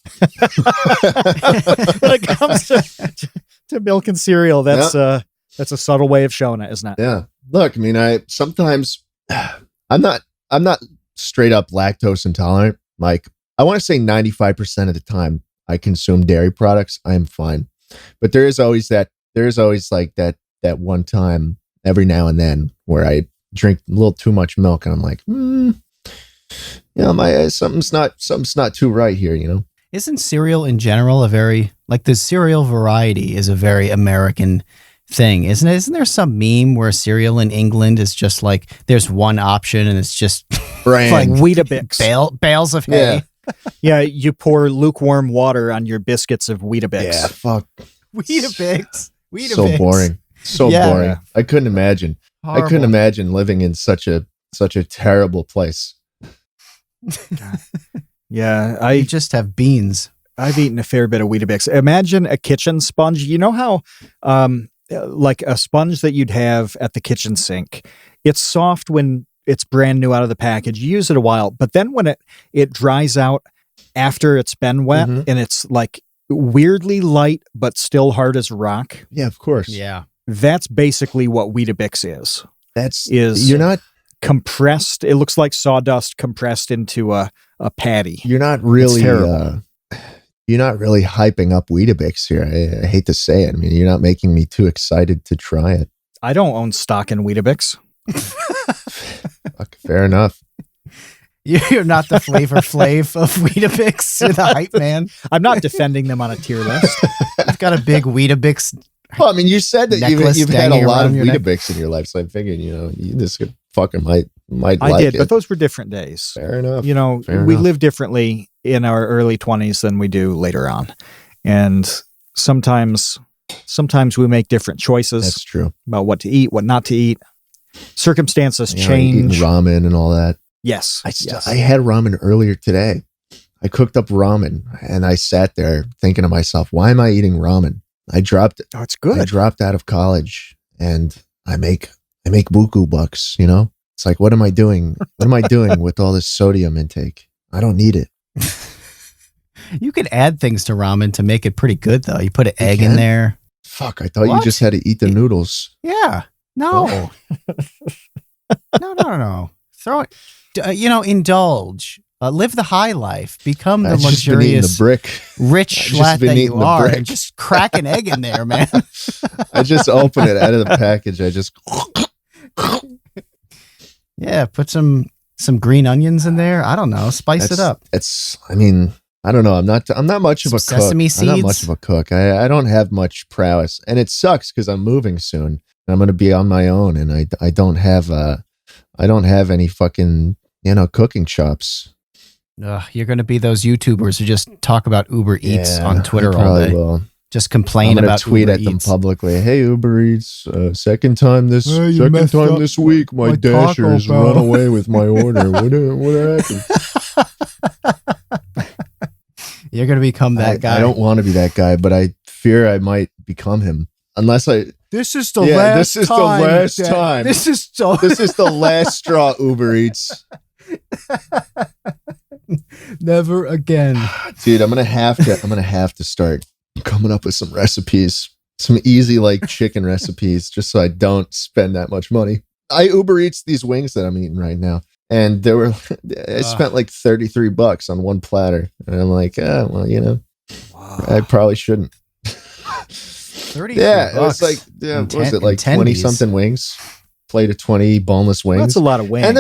it comes to milk and cereal, that's a subtle way of showing it, isn't it? Yeah. Look, I mean, I'm not straight up lactose intolerant. Like, I want to say 95% of the time I consume dairy products, I am fine. But there is always like that one time every now and then where I drink a little too much milk and I'm like, something's not too right here, you know? Isn't cereal in general the cereal variety is a very American thing, isn't it? Isn't there some meme where cereal in England is just like, there's one option and it's just like Weetabix. Bales of hay. Yeah. Yeah, you pour lukewarm water on your biscuits of Weetabix. Yeah, fuck. Weetabix. So boring. So boring. I couldn't imagine. Horrible. I couldn't imagine living in such a terrible place. Yeah, you just have beans. I've eaten a fair bit of Weetabix. Imagine a kitchen sponge. You know how, like a sponge that you'd have at the kitchen sink. It's soft when it's brand new out of the package. You use it a while, but then when it dries out after it's been wet, and it's like weirdly light but still hard as rock. Yeah, of course. Yeah. That's basically what Weetabix is. You're not compressed. It looks like sawdust compressed into a patty. You're not really hyping up Weetabix here. I hate to say it. I mean, you're not making me too excited to try it. I don't own stock in Weetabix. Fair enough. You're not the Flavor Flav of Weetabix. You're the hype man. I'm not defending them on a tier list. You've got a big Weetabix. Well, I mean, you said that you've had a lot of Weetabix in your life, so I figured, this fucking might I like did, it. but those were different days. Fair enough. We live differently in our early 20s than we do later on. And sometimes we make different choices. That's true. About what to eat, what not to eat. Circumstances change. Eating ramen and all that. Yes. I had ramen earlier today. I cooked up ramen and I sat there thinking to myself, why am I eating ramen? I dropped it. Oh, it's good. I dropped out of college and I make buku bucks, It's like, what am I doing? What am I doing with all this sodium intake? I don't need it. You could add things to ramen to make it pretty good, though. You put an egg in there. Fuck, I thought you just had to eat the noodles. Yeah. No. No. Throw it. Indulge. Live the high life. Become the luxurious, rich Jschlatt that you are. And just crack an egg in there, man. I just open it out of the package. I just... Yeah, put some green onions in there. I don't know. Spice it up. I don't know. I'm not much of a cook. Sesame seeds. I'm not much of a cook. I don't have much prowess, and it sucks because I'm moving soon. And I'm going to be on my own, and I don't have any fucking cooking chops. You're going to be those YouTubers who just talk about Uber Eats on Twitter all day. Will. Just complain about tweet Uber at them Eats. publicly. Hey, Uber Eats, second time this week, my dasher has run away with my order. What happened? You're going to become that guy. I don't want to be that guy, but I fear I might become him. Unless I... This is the last time. This is the last straw, Uber Eats. Never again. Dude, I'm gonna have to start coming up with some recipes. some easy like chicken recipes just so I don't spend that much money. I Uber Eats these wings that I'm eating right now. And I spent like $33 on one platter. And I'm like, well, I probably shouldn't. 30 Yeah, it was like, what was it, like 20 something wings? Plate of 20 boneless wings. That's a lot of wings. And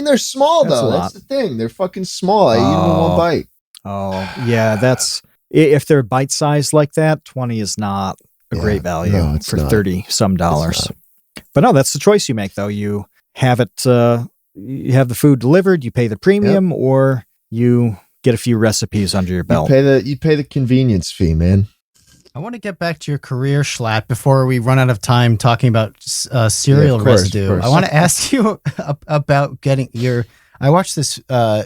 they're small though. That's the thing. They're fucking small. I eat them in one bite. Oh, yeah. That's if they're bite sized like that, 20 is not a great value for $30 some. But no, that's the choice you make though. You have it, you have the food delivered, you pay the premium, or you get a few recipes under your belt. You pay the convenience fee, man. I want to get back to your career, Jschlatt, before we run out of time talking about cereal residue. I want to ask you about getting your... I watched this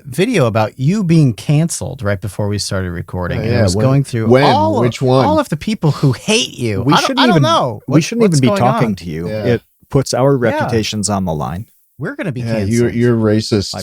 video about you being canceled right before we started recording. And I was going through which one? All of the people who hate you. I don't know. We shouldn't even be talking to you. Yeah. It puts our reputations on the line. We're going to be canceled. You're racist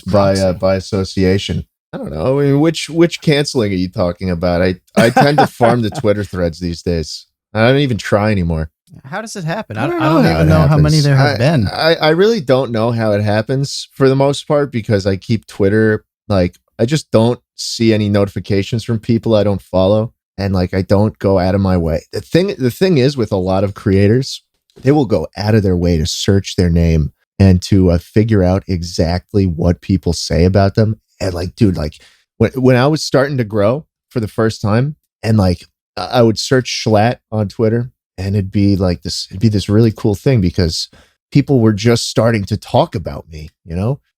by association. I don't know. I mean, which canceling are you talking about? I tend to farm the Twitter threads these days. I don't even try anymore. How does it happen? I don't even know how many there have been. I really don't know how it happens for the most part because I keep Twitter, like, I just don't see any notifications from people I don't follow. And like, I don't go out of my way. The thing is with a lot of creators, they will go out of their way to search their name and to figure out exactly what people say about them. And like, dude, like when I was starting to grow for the first time, and like I would search Jschlatt on Twitter, and it'd be this really cool thing because people were just starting to talk about me,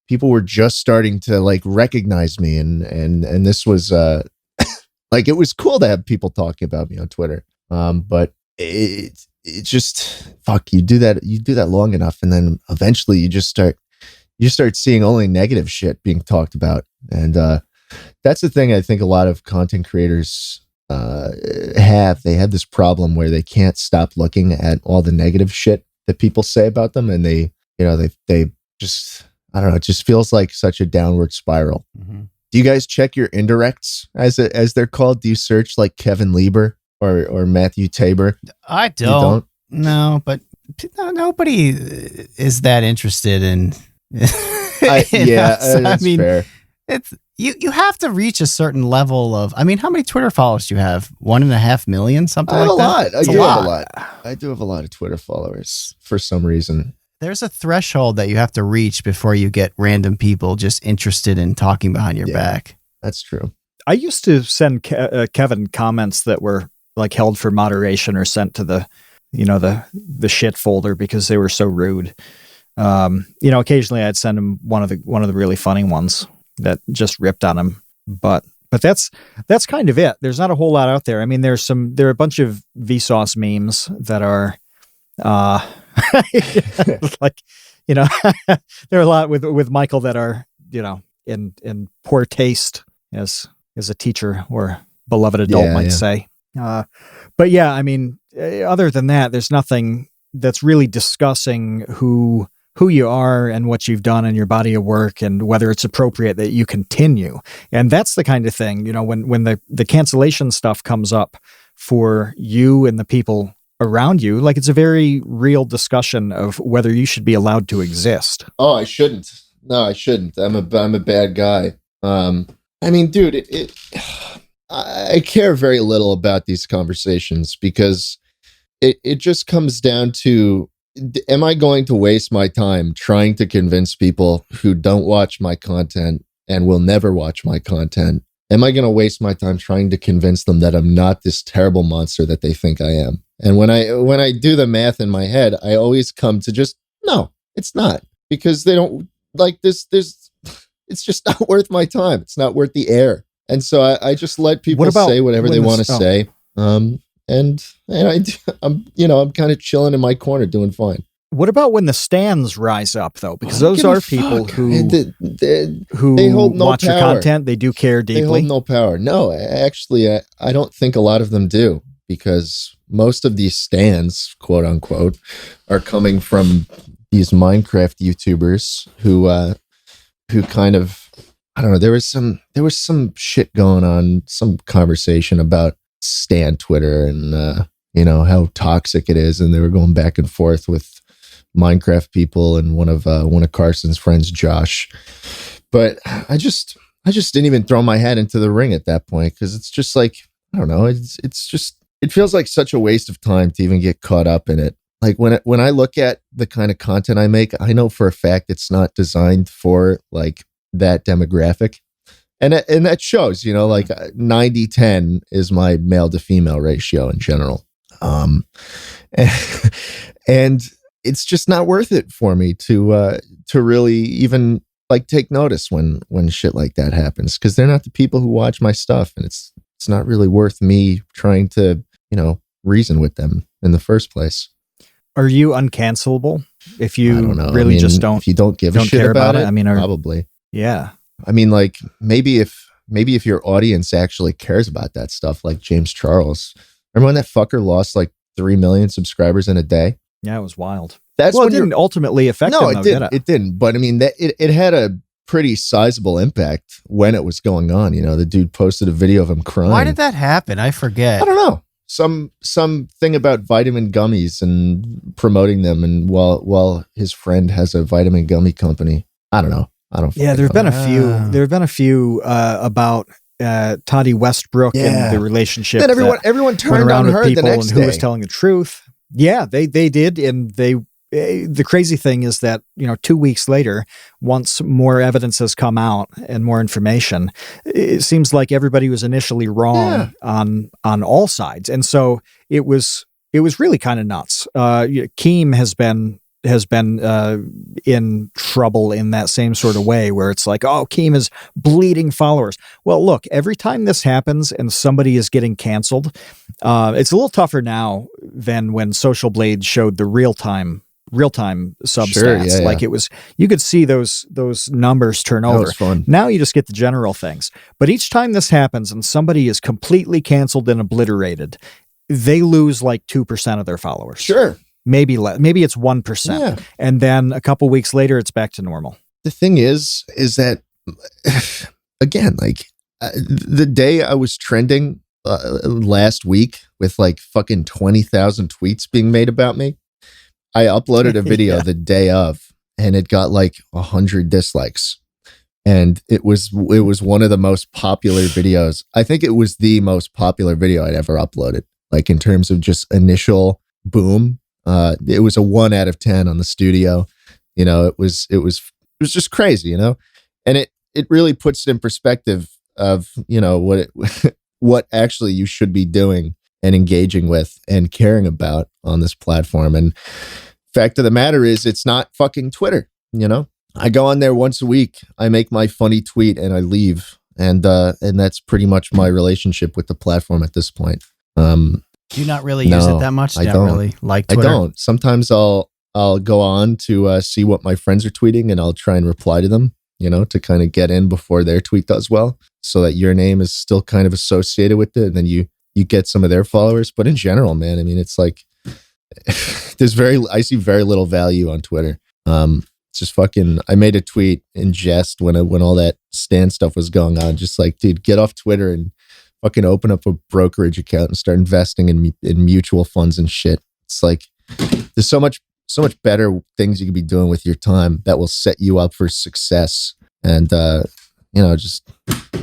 people were just starting to like recognize me. And this was like, it was cool to have people talking about me on Twitter. But it just, you do that long enough. And then eventually you start seeing only negative shit being talked about. And that's the thing I think a lot of content creators have. They have this problem where they can't stop looking at all the negative shit that people say about them. And they just, I don't know, it just feels like such a downward spiral. Mm-hmm. Do you guys check your indirects as they're called? Do you search like Kevin Lieber or Matthew Tabor? I don't. No, but nobody is that interested in... That's fair. It's you have to reach a certain level of. I mean, how many Twitter followers do you have? 1.5 million, something like that. I do have a lot. I do have a lot of Twitter followers for some reason. There's a threshold that you have to reach before you get random people just interested in talking behind your back. That's true. I used to send Kevin comments that were like held for moderation or sent to the shit folder because they were so rude. Occasionally I'd send him one of the really funny ones that just ripped on him, but that's kind of it. There's not a whole lot out there. I mean, there are a bunch of Vsauce memes that are, like, there are a lot with Michael that are, in poor taste as a teacher or beloved adult might say. But yeah, I mean, other than that, there's nothing that's really discussing who you are and what you've done in your body of work and whether it's appropriate that you continue. And that's the kind of thing, when the cancellation stuff comes up for you and the people around you, like it's a very real discussion of whether you should be allowed to exist. Oh, I shouldn't. No, I shouldn't. I'm a bad guy. I mean, dude, I care very little about these conversations because it just comes down to, am I going to waste my time trying to convince people who don't watch my content and will never watch my content? Am I going to waste my time trying to convince them that I'm not this terrible monster that they think I am? And when I do the math in my head, I always come to just, no, it's not, because they don't like this. It's just not worth my time. It's not worth the air. And so I just let people say whatever they want to say. And I'm kind of chilling in my corner doing fine. What about when the stands rise up, though? Because those are people who they hold no watch power. Your content. They do care deeply. They hold no power. No, actually, I don't think a lot of them do, because most of these stands, quote unquote, are coming from these Minecraft YouTubers who kind of, I don't know. There was some shit going on, some conversation about stan Twitter, and how toxic it is. And they were going back and forth with Minecraft people and one of Carson's friends, Josh. But I just didn't even throw my hat into the ring at that point, because it's just like, I don't know. It feels like such a waste of time to even get caught up in it. Like when I look at the kind of content I make, I know for a fact it's not designed for like that demographic. And that shows, like 90-10 is my male to female ratio in general. And it's just not worth it for me to really even like take notice when shit like that happens, because they're not the people who watch my stuff, and it's not really worth me trying to, reason with them in the first place. Are you uncancelable if you I don't know. really just don't? If you don't give a shit about it, I mean, probably. Yeah. I mean, like maybe if your audience actually cares about that stuff, like James Charles. Remember when that fucker lost like 3 million subscribers in a day? Yeah, it was wild. It didn't ultimately affect him, though, did it? It didn't. But I mean, it had a pretty sizable impact when it was going on. The dude posted a video of him crying. Why did that happen? I forget. I don't know. Some thing about vitamin gummies and promoting them, and while his friend has a vitamin gummy company. I don't know. Yeah, there have been a few. There have been a few about Toddy Westbrook and the relationship. Then everyone turned on her the next day. Who was telling the truth. Yeah, they did, and the crazy thing is that 2 weeks later, once more evidence has come out and more information, it seems like everybody was initially wrong on all sides, and so it was really kind of nuts. Keem has been in trouble in that same sort of way, where it's like, oh, Keem is bleeding followers. Well, look, every time this happens and somebody is getting canceled, it's a little tougher now than when Social Blade showed the real-time sub stats. Like it was, you could see those numbers turn over. That was fun. Now you just get the general things. But each time this happens and somebody is completely canceled and obliterated, they lose like 2% of their followers. Sure. Maybe it's 1%. And then a couple weeks later, it's back to normal. The thing is that, again, like the day I was trending last week with like fucking 20,000 tweets being made about me, I uploaded a video the day of, and it got like 100 dislikes. And it was one of the most popular videos. I think it was the most popular video I'd ever uploaded. Like in terms of just initial boom. It was a 1 out of 10 on the studio. It was just crazy, and it really puts it in perspective of, what actually you should be doing and engaging with and caring about on this platform. And fact of the matter is, it's not fucking Twitter. I go on there once a week, I make my funny tweet, and I leave. And that's pretty much my relationship with the platform at this point. Do you not really use it that much? I don't really like Twitter? I don't. Sometimes I'll go on to see what my friends are tweeting, and I'll try and reply to them, to kind of get in before their tweet does well, so that your name is still kind of associated with it, and then you get some of their followers. But in general, man, I mean, it's like I see very little value on Twitter. It's just fucking. I made a tweet in jest when all that Stan stuff was going on, just like, dude, get off Twitter and fucking open up a brokerage account and start investing in mutual funds and shit. It's like there's so much better things you could be doing with your time that will set you up for success. And just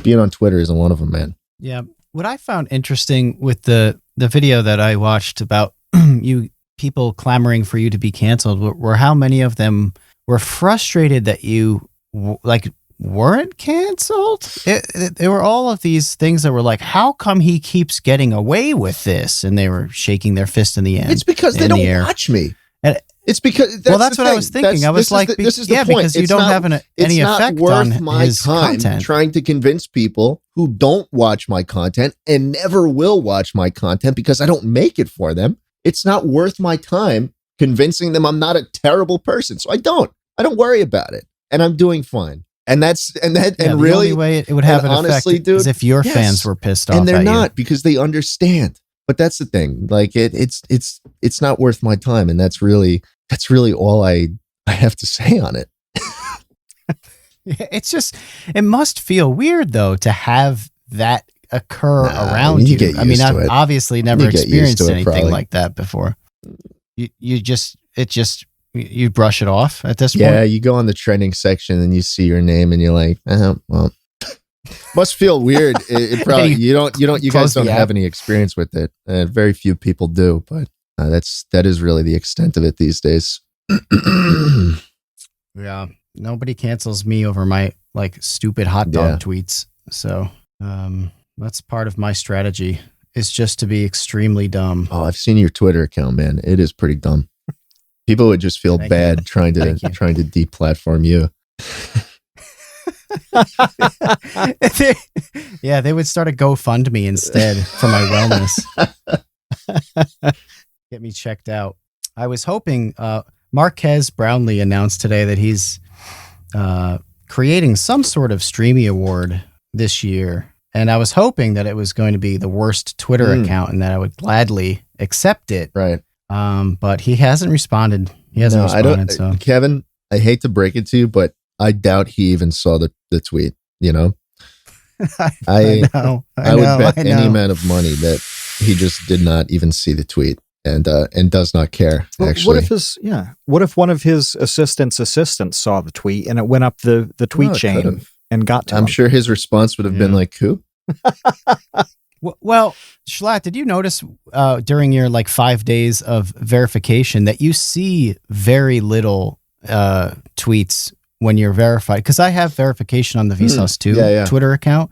being on Twitter isn't one of them, man. Yeah. What I found interesting with the video that I watched about you people clamoring for you to be canceled were how many of them were frustrated that you weren't canceled. There were all of these things that were like, how come he keeps getting away with this? And they were shaking their fist in the air. It's because they don't watch me. And it's because that's what I was thinking. I was like, this is the point. Because you don't have any effect on his content. Trying to convince people who don't watch my content and never will watch my content because I don't make it for them. It's not worth my time convincing them I'm not a terrible person. So I don't worry about it, and I'm doing fine. And the really only way it would have an honestly, effect dude, is if your fans were pissed off, and they're at not you. Because they understand. But that's the thing. Like it's not worth my time, and that's really all I have to say on it. It's just, it must feel weird though to have that occur Nah, around you you. get I mean, used to I've it. obviously never You get used experienced to it, anything probably. like that before. You brush it off at this Yeah, point. you go on the trending section and you see your name and you're like, well, must feel weird. It probably you guys close don't the have app. any experience with it. Very few people do, but that is really the extent of it these days. Yeah, nobody cancels me over my like stupid hot dog tweets. So that's part of my strategy is just to be extremely dumb. Oh, I've seen your Twitter account, man. It is pretty dumb. People would just feel bad trying to deplatform you. Yeah, they would start a GoFundMe instead for my wellness. Get me checked out. I was hoping Marquez Brownlee announced today that he's creating some sort of Streamy Award this year. And I was hoping that it was going to be the worst Twitter account and that I would gladly accept it. Right. But he hasn't responded. He hasn't responded. So Kevin, I hate to break it to you, but I doubt he even saw the tweet, you know? I would bet any amount of money that he just did not even see the tweet and does not care. Well, actually, what if one of his assistants saw the tweet and it went up the tweet chain and got to him? I'm sure his response would have been like, "Who?" Well, Jschlatt, did you notice during your like 5 days of verification that you see very little tweets when you're verified? Because I have verification on the Vsauce2 Twitter account,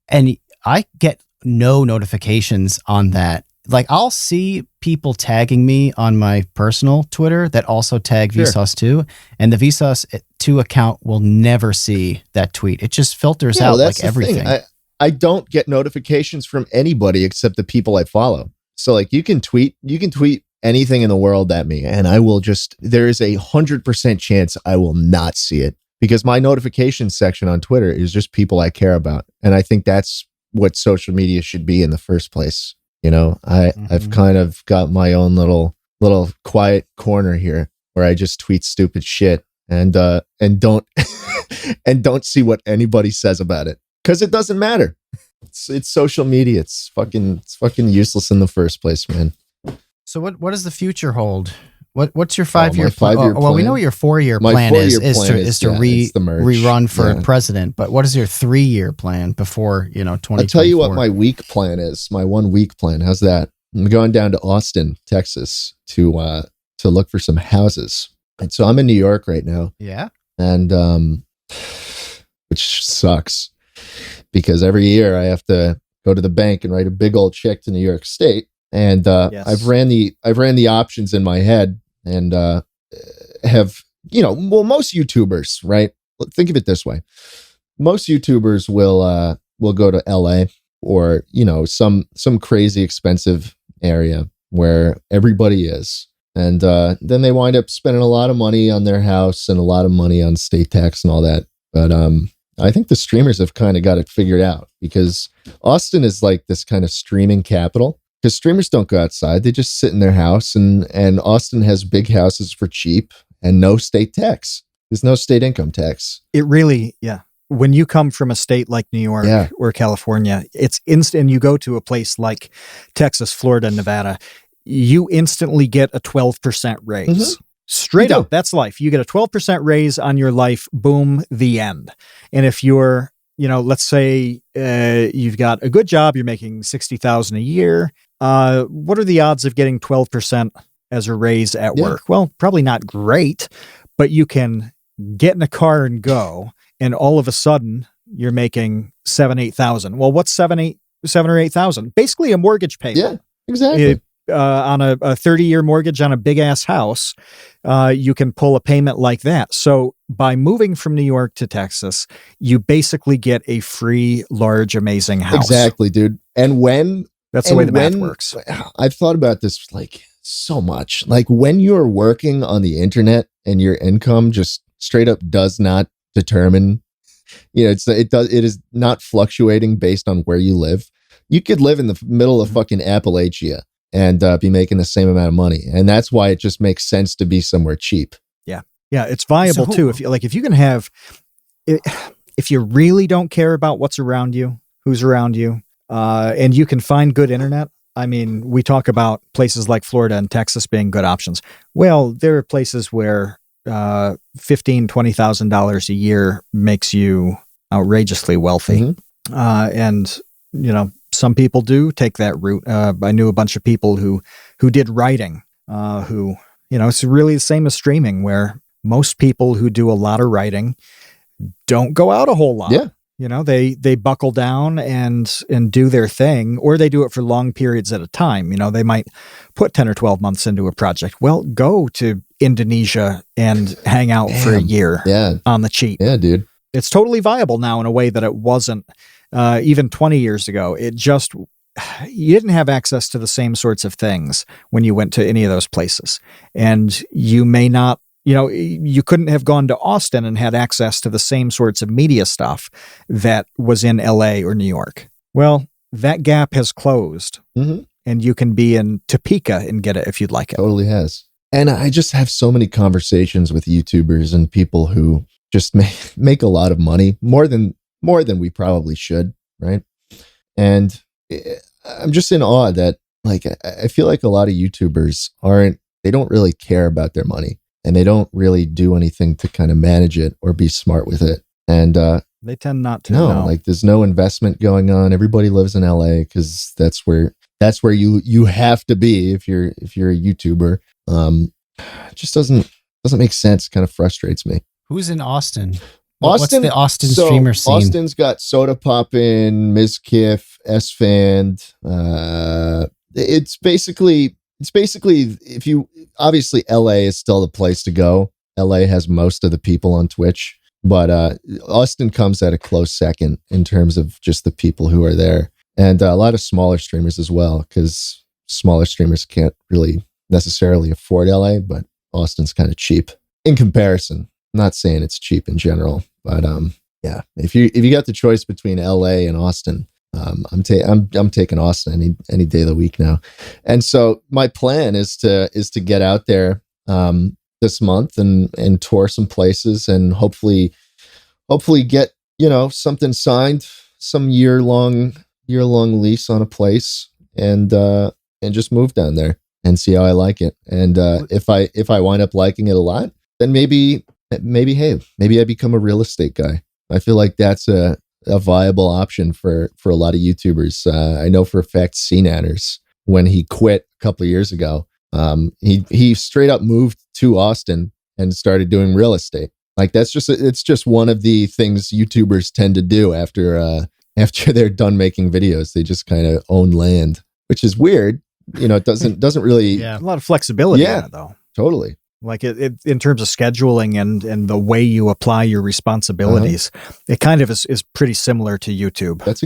and I get no notifications on that. Like I'll see people tagging me on my personal Twitter that also tag Vsauce2, and the Vsauce2 account will never see that tweet. It just filters out like everything. I don't get notifications from anybody except the people I follow. So like you can tweet anything in the world at me and I will there is 100% chance I will not see it because my notification section on Twitter is just people I care about. And I think that's what social media should be in the first place. You know, I've kind of got my own little quiet corner here where I just tweet stupid shit and don't and don't see what anybody says about it. Because it doesn't matter. It's social media. It's fucking useless in the first place, man. So what does the future hold? What's your 5-year plan? plan? Well, we know your 4-year plan is to rerun for president. But what is your 3-year plan before 2024? I'll tell you what my week plan is. My 1 week plan. How's that? I'm going down to Austin, Texas, to look for some houses. And so I'm in New York right now. Yeah. And which sucks. Because every year I have to go to the bank and write a big old check to New York State, and I've ran the options in my head, and have most YouTubers, right? Think of it this way: most YouTubers will go to LA or some crazy expensive area where everybody is, and then they wind up spending a lot of money on their house and a lot of money on state tax and all that, but I think the streamers have kind of got it figured out because Austin is like this kind of streaming capital because streamers don't go outside. They just sit in their house and Austin has big houses for cheap and no state tax. There's no state income tax. It really, when you come from a state like New York or California, it's instant. You go to a place like Texas, Florida, Nevada, you instantly get a 12% raise. Mm-hmm. Straight up, that's life. You get a 12% raise on your life. Boom, the end. And if you're, let's say you've got a good job, you're making $60,000 a year. What are the odds of getting 12% as a raise at work? Well, probably not great, but you can get in a car and go, and all of a sudden you're making $7,000-8,000. Well, what's $7,000 or $8,000? Basically a mortgage payment. Yeah, exactly. On a 30-year mortgage on a big ass house, you can pull a payment like that. So by moving from New York to Texas, you basically get a free, large, amazing house. Exactly, dude. And that's the way the math works. I've thought about this like so much. Like when you're working on the internet and your income just straight up does not determine, it is not fluctuating based on where you live. You could live in the middle of fucking Appalachia and be making the same amount of money. And that's why it just makes sense to be somewhere cheap. Yeah. It's viable too. If you can have, if you really don't care about what's around you, who's around you, and you can find good internet. I mean, we talk about places like Florida and Texas being good options. Well, there are places where $15,000, $20,000 a year makes you outrageously wealthy. Mm-hmm. And, some people do take that route. I knew a bunch of people who did writing, it's really the same as streaming, where most people who do a lot of writing don't go out a whole lot. Yeah. They buckle down and do their thing, or they do it for long periods at a time. They might put 10 or 12 months into a project. Well, go to Indonesia and hang out for a year on the cheap. Yeah, dude. It's totally viable now in a way that it wasn't even 20 years ago. You didn't have access to the same sorts of things when you went to any of those places. And you may not, you couldn't have gone to Austin and had access to the same sorts of media stuff that was in LA or New York. Well, that gap has closed, and you can be in Topeka and get it if you'd like it. Totally has. And I just have so many conversations with YouTubers and people who just make a lot of money, more than we probably should, right? And I'm just in awe that, like, I feel like a lot of YouTubers they don't really care about their money, and they don't really do anything to kind of manage it or be smart with it. And they tend not to. No, like there's no investment going on. Everybody lives in LA because that's where you have to be if you're a YouTuber. It just doesn't make sense. It kind of frustrates me. Who's in Austin? What's the Austin streamer scene? Austin's got Soda Poppin', Mizkiff, S-Fand. It's basically if you, obviously LA is still the place to go. LA has most of the people on Twitch, but Austin comes at a close second in terms of just the people who are there, and a lot of smaller streamers as well, because smaller streamers can't really necessarily afford LA, but Austin's kind of cheap in comparison. I'm not saying it's cheap in general, but yeah, if you got the choice between LA and Austin, I'm taking Austin any day of the week now. And so my plan is to get out there this month and tour some places, and hopefully get something signed, some year long lease on a place, and just move down there and see how I like it. And if I wind up liking it a lot, then maybe I become a real estate guy. I feel like that's a viable option for a lot of YouTubers. I know for a fact CNanners, when he quit a couple of years ago, he straight up moved to Austin and started doing real estate. Like it's just one of the things YouTubers tend to do after they're done making videos. They just kind of own land, which is weird. It doesn't really a lot of flexibility in it, though. Totally. Like it in terms of scheduling and the way you apply your responsibilities, it kind of is pretty similar to YouTube. That's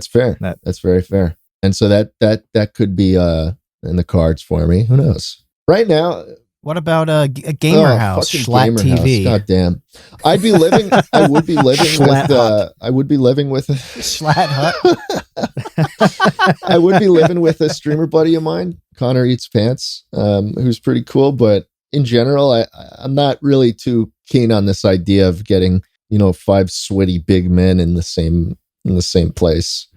fair. That's very fair. And so that could be in the cards for me. Who knows? Right now. What about a gamer house? Jschlatt TV. God damn. I would be living with Jschlatt hut. I would be living with a streamer buddy of mine, Connor Eats Pants, who's pretty cool, but in general, I'm not really too keen on this idea of getting, 5 sweaty big men in the same place.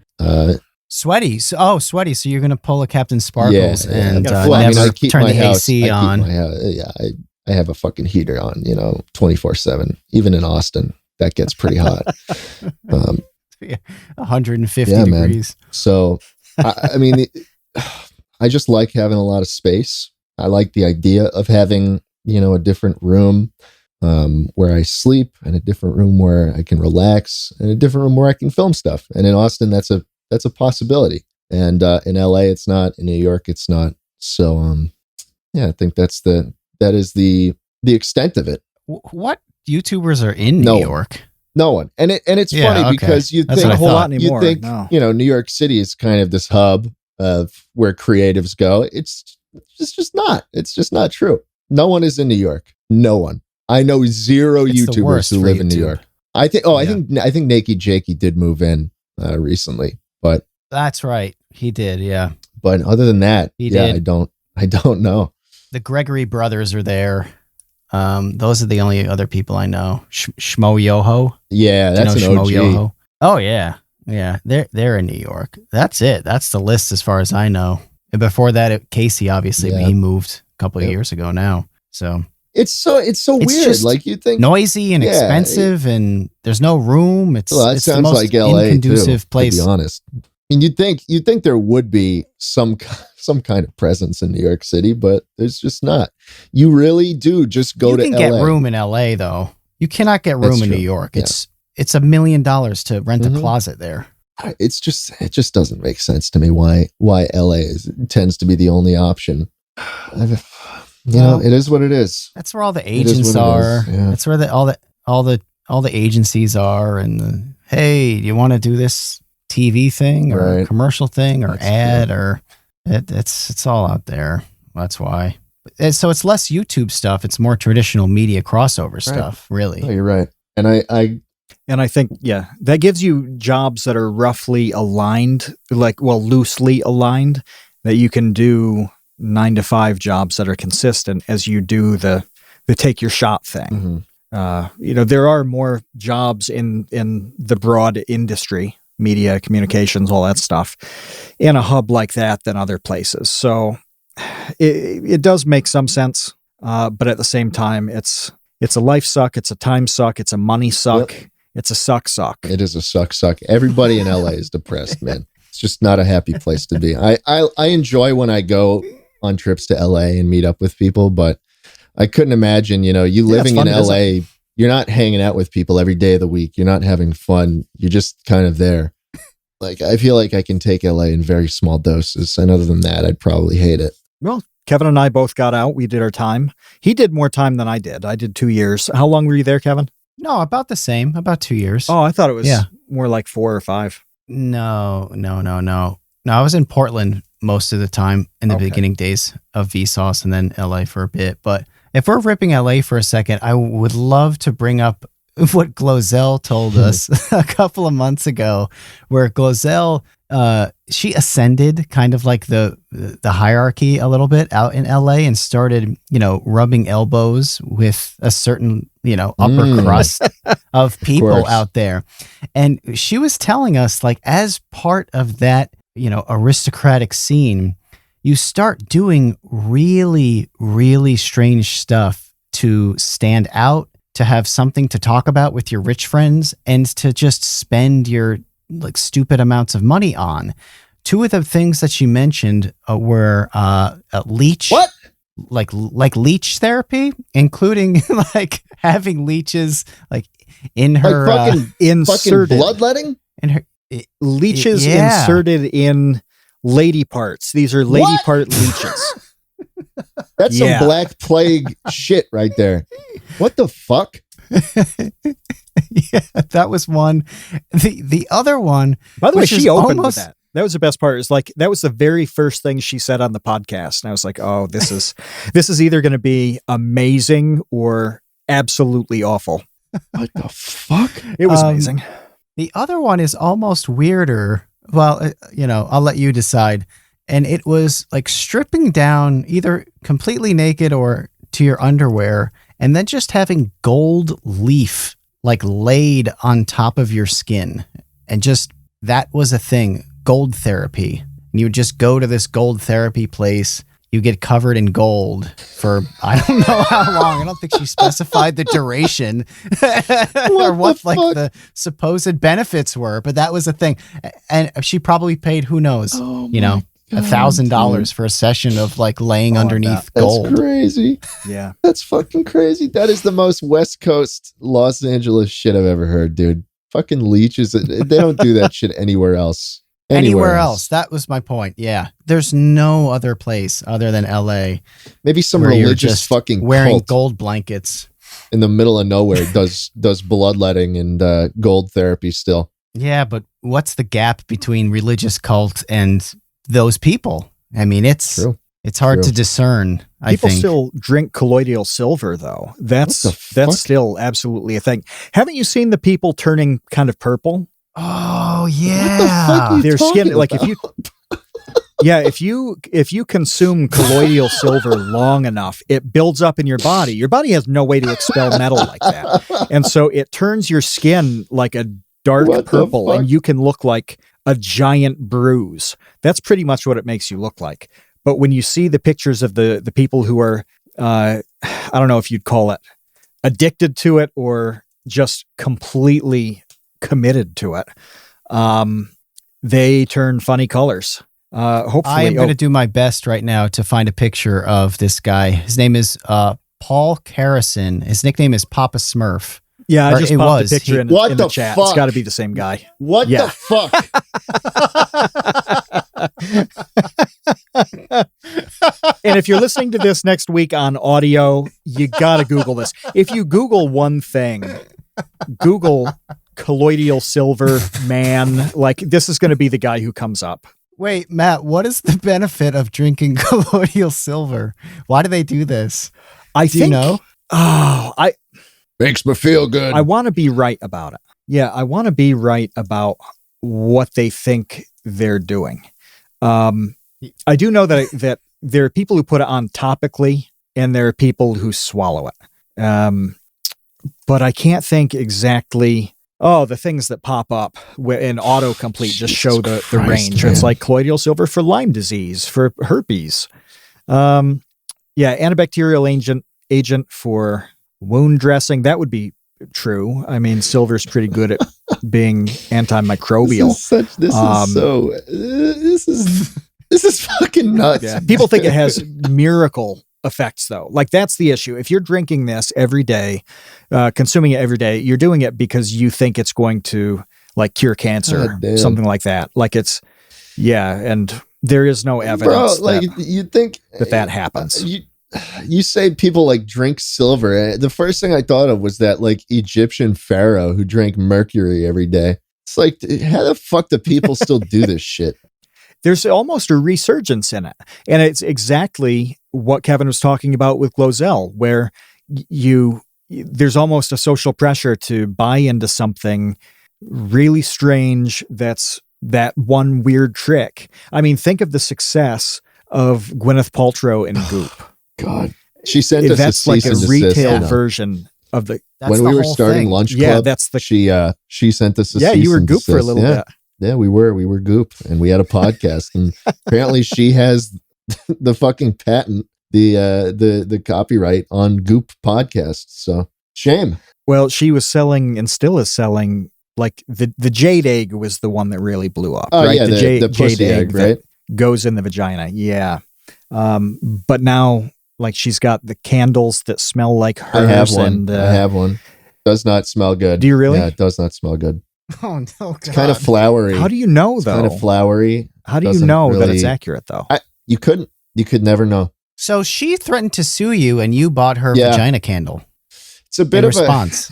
Sweaty. So you're going to pull a CaptainSparklez and I keep turn my the house, AC on. I have a fucking heater on, 24/7, even in Austin. That gets pretty hot. 150 degrees. Man. So, I just like having a lot of space. I like the idea of having, a different room where I sleep, and a different room where I can relax, and a different room where I can film stuff. And in Austin, that's a possibility. And in LA, it's not. In New York, it's not. So, I think that is the extent of it. What YouTubers are in New York? No one. And it's funny because you think a whole lot anymore. New York City is kind of this hub of where creatives go. It's just not. It's just not true. No one is in New York. No one. I know zero YouTubers who live in New York. I think Naked Jakey did move in recently, but that's right. He did. Yeah. But other than that, he did. I don't know. The Gregory brothers are there. Those are the only other people I know. Shmo Yoho. Yeah, that's an OG. Shmo Yoho? Oh yeah. Yeah, they're in New York. That's it. That's the list as far as I know. And before that, Casey, obviously, he moved a couple of years ago now. So it's so weird. Like you think noisy and expensive, and there's no room. It's sounds the most like LA inconducive place. To be honest, I mean, you'd think there would be some kind of presence in New York City, but there's just not. You really do just go to LA. You can get room in LA though. You cannot get room in New York. Yeah. It's $1 million to rent a closet there. It just doesn't make sense to me why LA tends to be the only option. It is what it is. That's where all the agents are. Yeah. That's where all the agencies are. And hey, do you want to do this TV thing or commercial thing or ad or it's all out there. That's why. And so it's less YouTube stuff. It's more traditional media crossover stuff. Really. Oh, you're right. And I think, that gives you jobs that are roughly aligned, loosely aligned, that you can do 9 to 5 jobs that are consistent as you do the take your shot thing. There are more jobs in the broad industry, media, communications, all that stuff, in a hub like that than other places. So it does make some sense. But at the same time, it's a life suck. It's a time suck. It's a money suck. Yep. It's a suck. It is a suck. Everybody in LA is depressed, man. It's just not a happy place to be. I enjoy when I go on trips to LA and meet up with people, but I couldn't imagine, you living in LA, you're not hanging out with people every day of the week. You're not having fun. You're just kind of there. Like, I feel like I can take LA in very small doses. And other than that, I'd probably hate it. Well, Kevin and I both got out. We did our time. He did more time than I did. I did 2 years. How long were you there, Kevin? No, about the same, about 2 years. Oh, I thought it was more like 4 or 5. No. I was in Portland most of the time in the beginning days of Vsauce and then LA for a bit. But if we're ripping LA for a second, I would love to bring up what Glozell told us a couple of months ago, where Glozell, she ascended kind of like the hierarchy a little bit out in LA and started, rubbing elbows with a certain, upper crust of people out there. And she was telling us, like, as part of that, aristocratic scene, you start doing really, really strange stuff to stand out, to have something to talk about with your rich friends, and to just spend your stupid amounts of money on. 2 of the things that she mentioned were leech. What? Like leech therapy, including having leeches in her fucking bloodletting? In her leeches inserted in lady parts. These are lady part leeches. That's some Black Plague shit right there. What the fuck? Yeah, that was one. The other one, by the way, she opened with that. That was the best part. Is that was the very first thing she said on the podcast, and I was like, "Oh, this is either going to be amazing or absolutely awful." What the fuck? It was amazing. The other one is almost weirder. Well, I'll let you decide. And it was like stripping down either completely naked or to your underwear, and then just having gold leaf laid on top of your skin. And just, that was a thing, gold therapy. And you would just go to this gold therapy place. You get covered in gold for, I don't know how long. I don't think she specified the duration or what the supposed benefits were, but that was a thing. And she probably paid, who knows, $1,000 for a session of laying underneath gold. That's crazy. Yeah. That's fucking crazy. That is the most West Coast Los Angeles shit I've ever heard, dude. Fucking leeches. They don't do that shit anywhere else. Anywhere else. That was my point. Yeah. There's no other place other than LA. Maybe some religious fucking wearing cult gold blankets in the middle of nowhere does bloodletting and gold therapy still. Yeah, but what's the gap between religious cult and those people? I mean, it's true. It's hard to discern. People still drink colloidal silver, though. That's still absolutely a thing. Haven't you seen the people turning kind of purple? Oh yeah, what the fuck are you talking about? if you consume colloidal silver long enough, it builds up in your body. Your body has no way to expel metal like that, and so it turns your skin like a dark What the purple, and fuck? you can look like a giant bruise. That's pretty much what it makes you look like. But when you see the pictures of the people who are, I don't know if you'd call it addicted to it or just completely committed to it, they turn funny colors. Hopefully, I am going to do my best right now to find a picture of this guy. His name is Paul Carrison. His nickname is Papa Smurf. Yeah, I just popped a picture in What the the chat. fuck? It's got to be the same guy. What Yeah. the fuck? And if you're listening to this next week on audio, you got to Google this. If you Google one thing, Google colloidal silver man, like this is going to be the guy who comes up. Wait, Matt, what is the benefit of drinking colloidal silver? Why do they do this? I Do you think, know? Oh, Makes me feel good. I want to be right about it. Yeah, I want to be right about what they think they're doing. I do know that there are people who put it on topically, and there are people who swallow it. But I can't think exactly. Oh, the things that pop up in autocomplete just show the range. Man. It's like colloidal silver for Lyme disease, for herpes. Antibacterial agent for wound dressing. That would be true. I mean, silver's pretty good at being antimicrobial. This is fucking nuts. Yeah. People think it has miracle effects, though. Like, that's the issue. If you're drinking this every day, consuming it every day, you're doing it because you think it's going to like cure cancer, something like that. Like it's, and there is no evidence you'd think that happens. You say people like drink silver. The first thing I thought of was that like Egyptian pharaoh who drank mercury every day. It's like, how the fuck do people still do this shit? There's almost a resurgence in it. And it's exactly what Kevin was talking about with Glozell, where there's almost a social pressure to buy into something really strange that's that one weird trick. I mean, think of the success of Gwyneth Paltrow in Goop. God. She sent us that's a like a cease and retail desist. version of the. That's when the we were whole starting thing. Lunch Club, Yeah, that's the. she sent us a Yeah, cease you were and Goop for a desist. little bit. Yeah, we were Goop, and we had a podcast, and apparently she has the fucking patent, the copyright on Goop podcasts. So shame. Well, she was selling and still is selling like the jade egg was the one that really blew up. Oh right? yeah, the jade pussy egg, right? that goes in the vagina. Yeah, but now like she's got the candles that smell like hers. I have one. And, I have one. Does not smell good. Do you really? Yeah, it does not smell good. Oh no, God. It's kind of flowery. How do you know though? Kind of flowery. How do you Doesn't know that really- it's accurate though? You could never know. So she threatened to sue you, and you bought her Yeah. vagina candle. It's a bit in of response.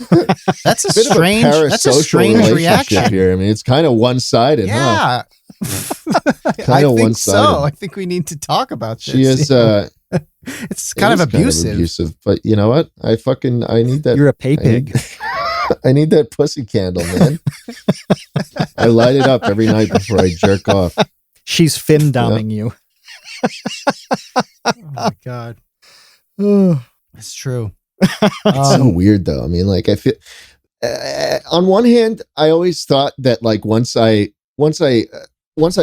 That's a bit strange. of a That's a parasocial strange relationship reaction. here. I mean, it's kind of one-sided, huh? Yeah. I Kinda think one-sided. so. I think we need to talk about this. She is. It's kind of abusive. But you know what? I need that. You're a pay pig. I need that pussy candle, man. I light it up every night before I jerk off. She's fin doming you. Oh my God. It's true. It's so weird, though. I mean, like, I feel. On one hand, I always thought that, like, once I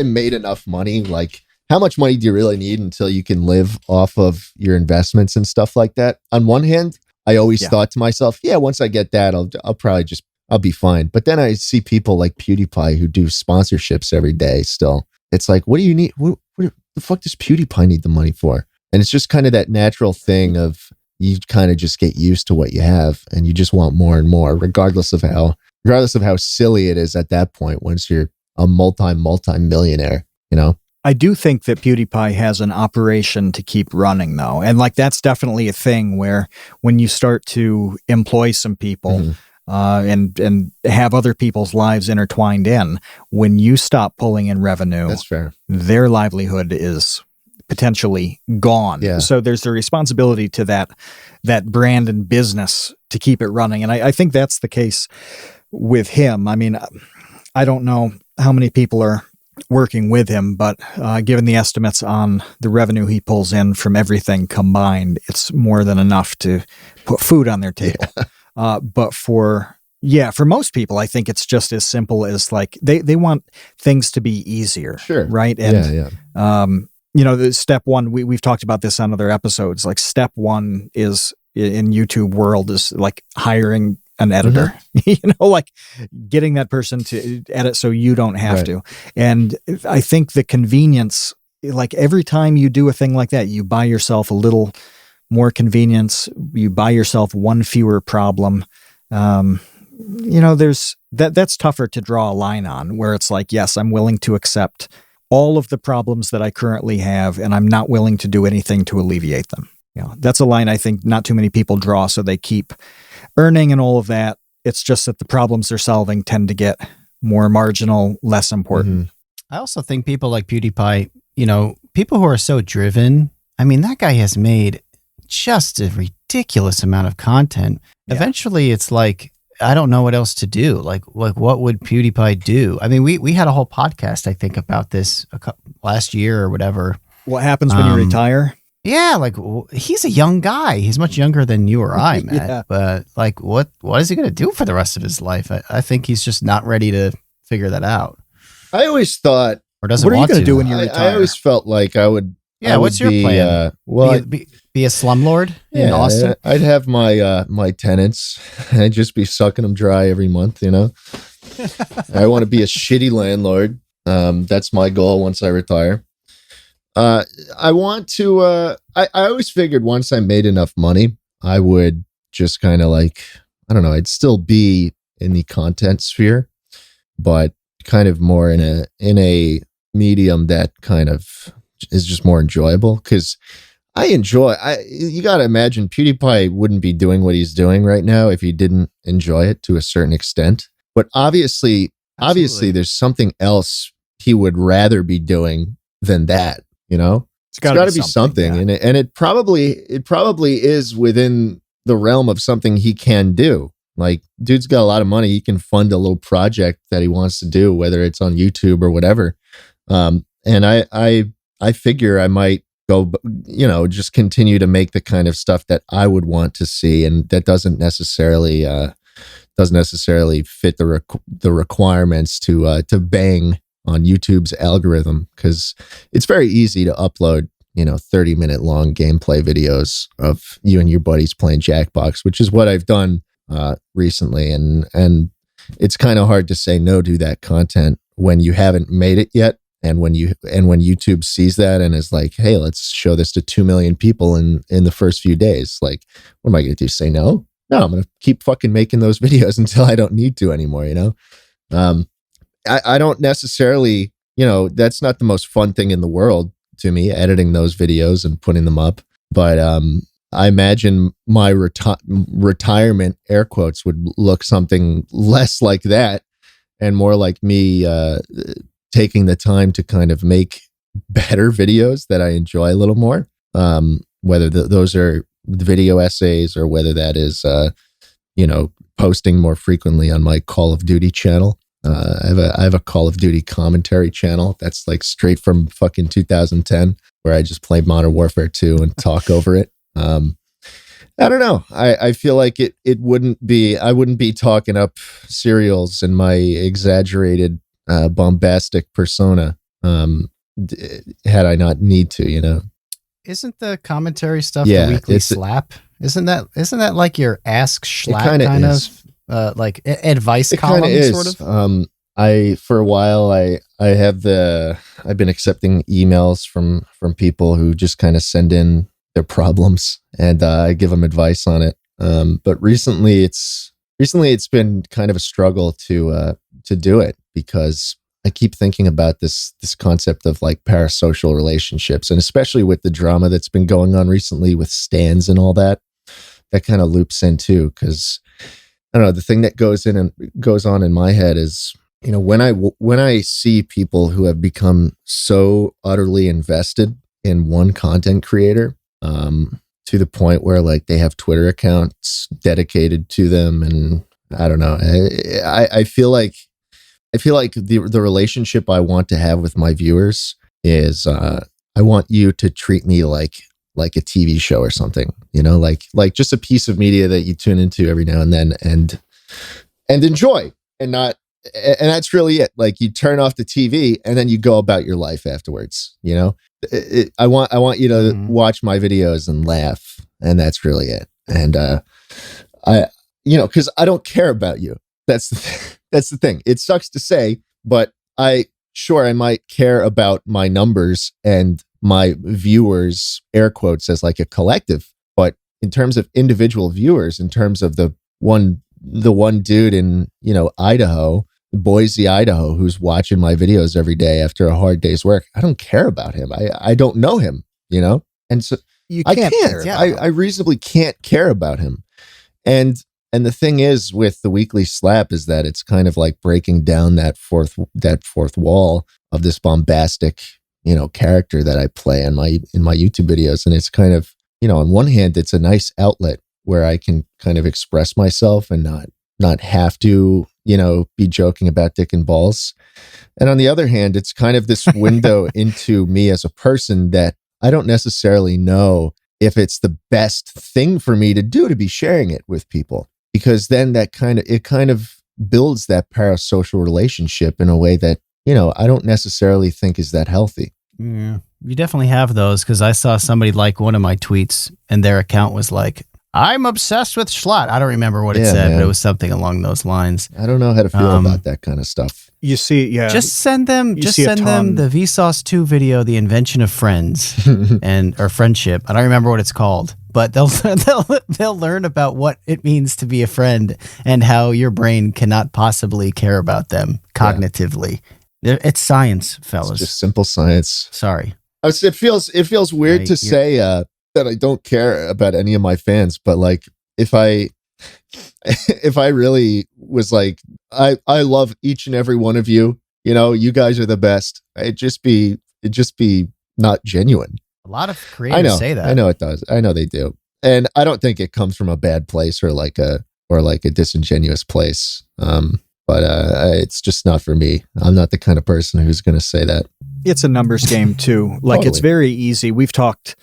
made enough money, like, how much money do you really need until you can live off of your investments and stuff like that? On one hand, I always thought to myself, yeah, once I get that, I'll be fine. But then I see people like PewDiePie who do sponsorships every day still. It's like, what do you need? What the fuck does PewDiePie need the money for? And it's just kind of that natural thing of you kind of just get used to what you have and you just want more and more, regardless of how silly it is at that point once you're a multi-millionaire, you know? I do think that PewDiePie has an operation to keep running, though. And like that's definitely a thing where when you start to employ some people and have other people's lives intertwined in, when you stop pulling in revenue, That's fair. Their livelihood is potentially gone. Yeah. So there's the responsibility to that brand and business to keep it running. And I think that's the case with him. I mean, I don't know how many people are working with him, but given the estimates on the revenue he pulls in from everything combined, it's more than enough to put food on their table. But for Yeah, for most people, I think it's just as simple as like they want things to be easier. Sure. Right. And the step one, we've talked about this on other episodes. Like step one is in YouTube world is like hiring an editor, like getting that person to edit so you don't have to. And I think the convenience, like every time you do a thing like that, you buy yourself a little more convenience, you buy yourself one fewer problem. There's that's tougher to draw a line on, where it's like, yes, I'm willing to accept all of the problems that I currently have, and I'm not willing to do anything to alleviate them. That's a line I think not too many people draw, so they keep earning and all of that. It's just that the problems they're solving tend to get more marginal, less important. I also think people like PewDiePie, people who are so driven, I mean, that guy has made just a ridiculous amount of content. Yeah. Eventually it's like, I don't know what else to do. Like what would PewDiePie do? I mean, we had a whole podcast, I think, about this last year or whatever. What happens when you retire? Yeah, like he's a young guy. He's much younger than you or I, Matt. Yeah. But like, what is he going to do for the rest of his life? I think he's just not ready to figure that out. I always thought, or doesn't what are you want going to to do when you retire? I always felt like I would. Yeah, what's your plan? Be a slumlord in Austin? I'd have my tenants. I'd just be sucking them dry every month, I want to be a shitty landlord. That's my goal once I retire. I want to, I always figured once I made enough money, I would just kind of like, I don't know, I'd still be in the content sphere, but kind of more in a medium that kind of is just more enjoyable. Cause you got to imagine PewDiePie wouldn't be doing what he's doing right now if he didn't enjoy it to a certain extent. But obviously there's something else he would rather be doing than that. It's got to be something. Yeah. And it probably is within the realm of something he can do. Like, dude's got a lot of money. He can fund a little project that he wants to do, whether it's on YouTube or whatever. And I figure I might go, just continue to make the kind of stuff that I would want to see, and that doesn't necessarily fit the requirements to bang on YouTube's algorithm, because it's very easy to upload 30-minute long gameplay videos of you and your buddies playing Jackbox, which is what I've done recently, and it's kind of hard to say no to that content when you haven't made it yet, and when YouTube sees that and is like, hey, let's show this to 2 million people in the first few days. Like, what am I going to do? Say no? No, I'm going to keep fucking making those videos until I don't need to anymore, I don't necessarily, that's not the most fun thing in the world to me, editing those videos and putting them up. But I imagine my retirement, air quotes, would look something less like that and more like me taking the time to kind of make better videos that I enjoy a little more. Whether those are video essays or whether that is, posting more frequently on my Call of Duty channel. I have a Call of Duty commentary channel that's like straight from fucking 2010, where I just play Modern Warfare 2 and talk over it. I don't know. I feel like I wouldn't be talking up cereals in my exaggerated, bombastic persona, had I not need to, Isn't the commentary stuff the weekly slap? Isn't that like your Ask Jschlatt kind of? Like advice column, sort of. For a while, I've been accepting emails from people who just kind of send in their problems, and I give them advice on it. But recently it's been kind of a struggle to do it, because I keep thinking about this concept of like parasocial relationships, and especially with the drama that's been going on recently with stans and all that kind of loops in too, because I don't know, the thing that goes on in my head is, when I see people who have become so utterly invested in one content creator, to the point where like they have Twitter accounts dedicated to them, and I don't know, I feel like the relationship I want to have with my viewers is, I want you to treat me like a TV show or something, like just a piece of media that you tune into every now and then. And and enjoy and not. And that's really it. Like you turn off the TV and then you go about your life afterwards. You know, I want you to watch my videos and laugh, and that's really it. And because I don't care about you. That's the thing. It sucks to say, but I might care about my numbers and my viewers, air quotes, as like a collective. But in terms of individual viewers, in terms of the one dude in Idaho. Boise, Idaho, who's watching my videos every day after a hard day's work. I don't care about him. I don't know him, and so I can't. I reasonably can't care about him. And the thing is with the Weekly Slap is that it's kind of like breaking down that fourth wall of this bombastic, character that I play in my YouTube videos. And it's kind of, on one hand, it's a nice outlet where I can kind of express myself and not have to, be joking about dick and balls. And on the other hand, it's kind of this window into me as a person that I don't necessarily know if it's the best thing for me to do to be sharing it with people, because then it kind of builds that parasocial relationship in a way that, I don't necessarily think is that healthy. Yeah, you definitely have those, because I saw somebody like one of my tweets and their account was like, I'm obsessed with Jschlatt. I don't remember what it said, but it was something along those lines. I don't know how to feel about that kind of stuff. You see, yeah. Just send them the Vsauce 2 video, The Invention of Friends or Friendship. I don't remember what it's called, but they'll learn about what it means to be a friend and how your brain cannot possibly care about them cognitively. Yeah. It's science, fellas. It's just simple science. Sorry. It feels weird to say that I don't care about any of my fans, but like if I really was like, I love each and every one of you, you guys are the best. It'd just be not genuine. A lot of creators say that. I know it does. I know they do. And I don't think it comes from a bad place or like a disingenuous place. But it's just not for me. I'm not the kind of person who's going to say that. It's a numbers game too. Like totally. It's very easy. We've talked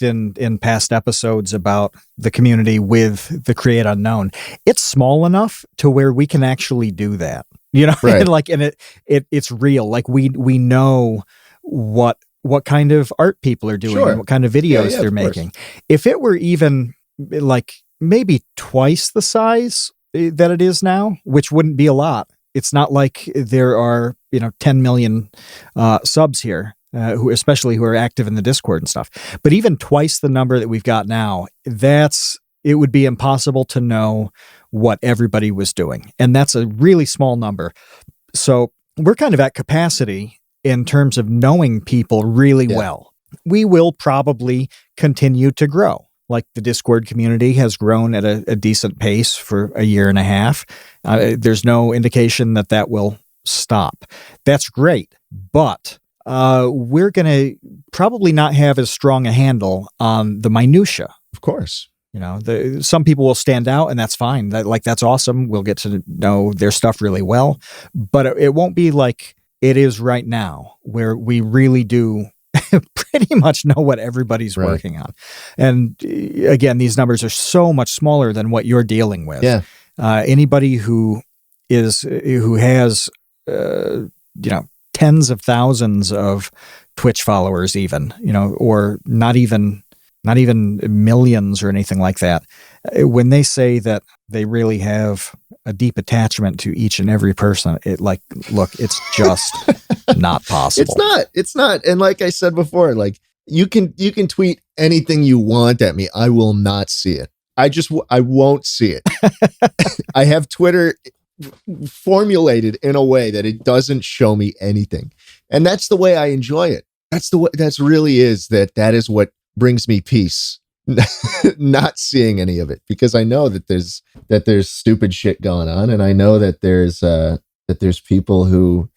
in past episodes about the community with the Create Unknown. It's small enough to where we can actually do that, right. and it's real. Like we know what kind of art people are doing, and what kind of videos they're making. If it were even like maybe twice the size that it is now, which wouldn't be a lot. It's not like there are, 10 million subs here. Who are active in the Discord and stuff. But even twice the number that we've got now, it would be impossible to know what everybody was doing. And that's a really small number. So we're kind of at capacity in terms of knowing people really well. We will probably continue to grow. Like the Discord community has grown at a decent pace for a year and a half. There's no indication that will stop. That's great. But we're going to probably not have as strong a handle on the minutia. Of course. Some people will stand out, and that's fine. That's awesome. We'll get to know their stuff really well, but it won't be like it is right now, where we really do pretty much know what everybo's working on. And again, these numbers are so much smaller than what you're dealing with. Yeah. Anybody who has, tens of thousands of Twitch followers even, or not even millions or anything like that. When they say that they really have a deep attachment to each and every person, it's just not possible. It's not. And like I said before, like you can tweet anything you want at me. I will not see it. I won't see it. I have Twitter formulated in a way that it doesn't show me anything, and that's the way I enjoy it. That is what brings me peace. Not seeing any of it, because I know that there's stupid shit going on, and I know that there's people who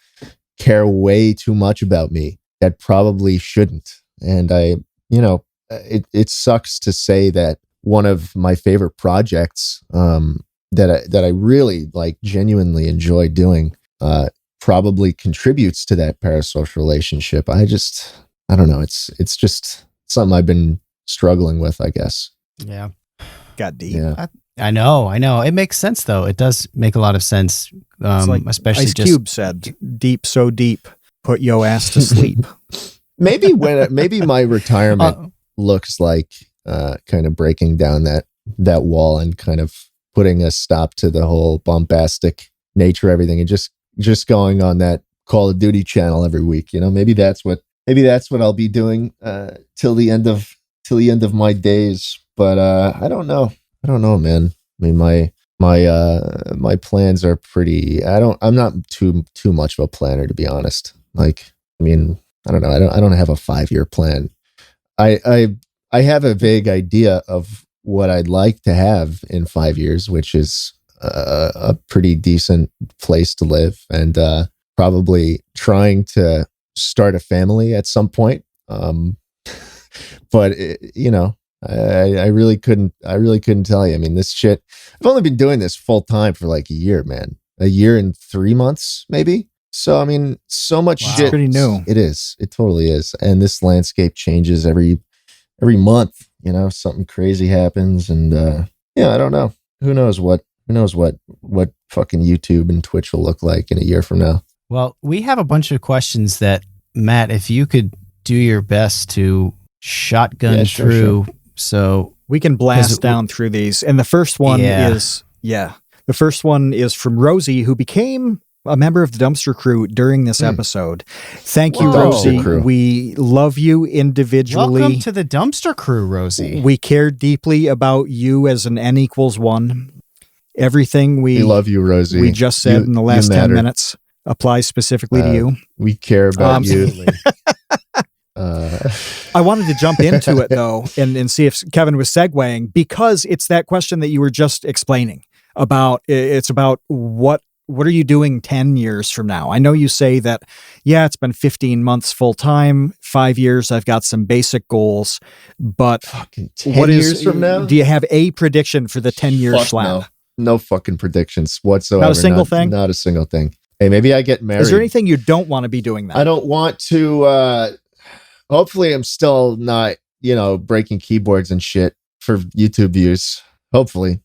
care way too much about me that probably shouldn't. And it sucks to say that one of my favorite projects that I really genuinely enjoy doing probably contributes to that parasocial relationship. I don't know. It's just something I've been struggling with, I guess. Yeah. Got deep. Yeah. I know. It makes sense, though. It does make a lot of sense. Like especially Ice Cube said, deep, so deep, put yo ass to sleep. Maybe my retirement looks like kind of breaking down that wall and kind of putting a stop to the whole bombastic nature of everything, and just going on that Call of Duty channel every week. Maybe that's what I'll be doing till the end of my days. But I don't know, man. I mean, my plans are pretty. I'm not too much of a planner, to be honest. Like, I mean, I don't know. I don't have a 5-year plan. I have a vague idea of what I'd like to have in 5 years, which is a pretty decent place to live, and probably trying to start a family at some point. But I really couldn't tell you. I mean, this shit, I've only been doing this full time for like a year, man. A year and 3 months, maybe. So, I mean, so much shit. It's pretty new. It is. It totally is. And this landscape changes every month. Something crazy happens, and I don't know. Who knows what fucking YouTube and Twitch will look like in a year from now. Well, we have a bunch of questions that, Matt, if you could do your best to shotgun through. Sure. So we can blast down through these. And the first one is from Rosie, who became a member of the Dumpster Crew during this episode. Thank you, Rosie. We love you individually. Welcome to the Dumpster Crew, Rosie. We care deeply about you as an N=1. Everything we love you, Rosie. We just said in the last 10 minutes applies specifically to you. We care about you. I wanted to jump into it, though, and see if Kevin was segueing, because it's that question that you were just explaining about. It's about what are you doing 10 years from now? I know you say that, it's been 15 months full time, 5 years. I've got some basic goals, but fucking 10 years from now? Do you have a prediction for the 10-year Jschlatt? No fucking predictions whatsoever. Not a single thing? Not a single thing. Hey, maybe I get married. Is there anything you don't want to be doing then? I don't want to, hopefully I'm still not, breaking keyboards and shit for YouTube views. Hopefully.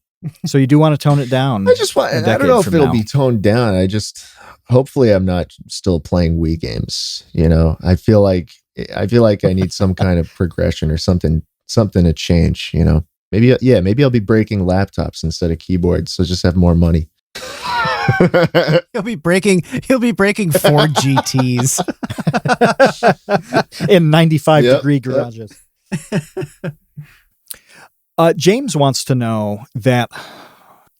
So you do want to tone it down. I don't know if it'll be toned down. Hopefully I'm not still playing Wii games. I feel like I need some kind of progression or something to change, Maybe I'll be breaking laptops instead of keyboards. So just have more money. He'll be breaking 4 GTs in 95-degree garages. James wants to know that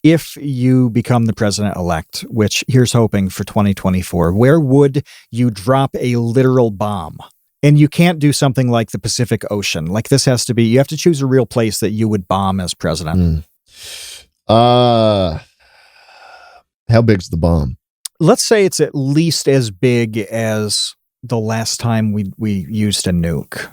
if you become the president-elect, which here's hoping for 2024, where would you drop a literal bomb? And you can't do something like the Pacific Ocean. Like, this has to be, you have to choose a real place that you would bomb as president. How big's the bomb? Let's say it's at least as big as the last time we used a nuke.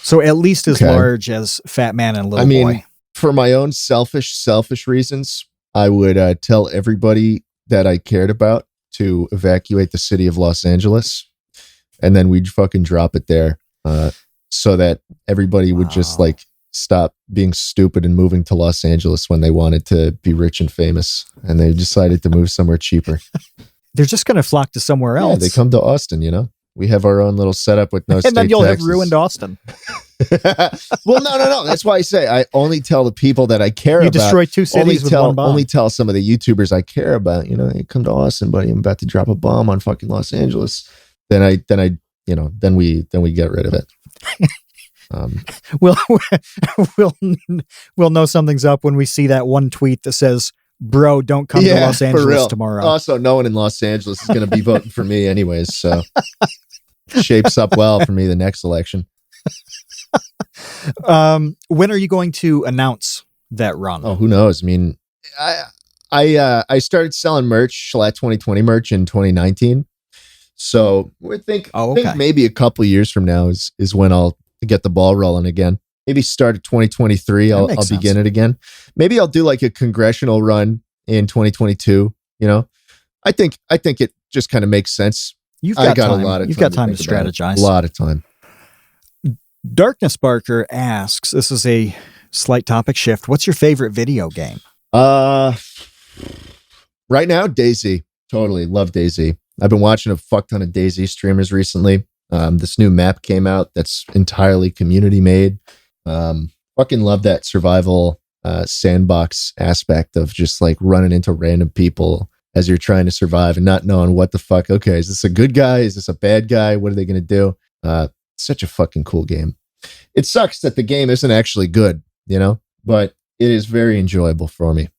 So at least as large as Fat Man and Little Boy. For my own selfish reasons, I would tell everybody that I cared about to evacuate the city of Los Angeles. And then we'd fucking drop it there so that everybody would just like stop being stupid and moving to Los Angeles when they wanted to be rich and famous. And they decided to move somewhere cheaper. They're just going to flock to somewhere else. They come to Austin, We have our own little setup with no state taxes. And then you'll have ruined Austin. Well, no. That's why I say I only tell the people that I care about. You destroy 2 cities with one bomb. Only tell some of the YouTubers I care about. Hey, come to Austin, buddy. I'm about to drop a bomb on fucking Los Angeles. Then we get rid of it. We'll know something's up when we see that one tweet that says, "Bro, don't come to Los Angeles tomorrow." Also, no one in Los Angeles is going to be voting for me anyways, so shapes up well for me the next election. When are you going to announce that run? Oh, who knows? I mean, I started selling merch, Jschlatt 2020 merch in 2019. So I think maybe a couple of years from now is when I'll get the ball rolling again. Maybe start of 2023. I'll begin it again. Maybe I'll do like a congressional run in 2022. I think it just kind of makes sense. You've got time. A lot of time. You've got time to strategize. A lot of time. Darkness Barker asks, this is a Slight topic shift. What's your favorite video game? Right now, DayZ. Totally love DayZ. I've been watching a fuck ton of DayZ streamers recently. This new map came out that's entirely community made. Fucking love that survival sandbox aspect of just like running into random people as you're trying to survive and not knowing what the fuck. Okay, is this a good guy? Is this a bad guy? What are they going to do? Such a fucking cool game. It sucks that the game isn't actually good, you know, but it is very enjoyable for me.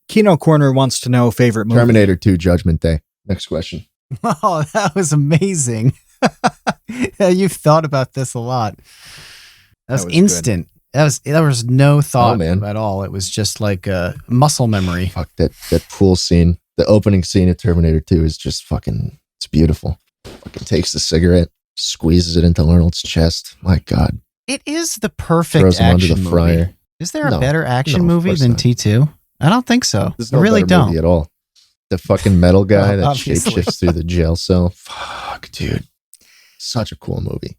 Kino Corner wants to know favorite movie. Terminator 2 Judgment Day. Next question. Oh, that was amazing. You've thought about this a lot. That was instant. Good. There was no thought at all. It was just like a muscle memory. Fuck that pool scene. The opening scene of Terminator 2 is just fucking, it's beautiful. Fucking takes the cigarette, squeezes it into Arnold's chest. My God. It is the perfect throws him action under the fryer. movie. Is there a better action movie than T2? I don't think so. There's no I really better don't. movie at all. The fucking metal guy that Obviously. shapeshifts through the jail cell. Fuck, dude. Such a cool movie.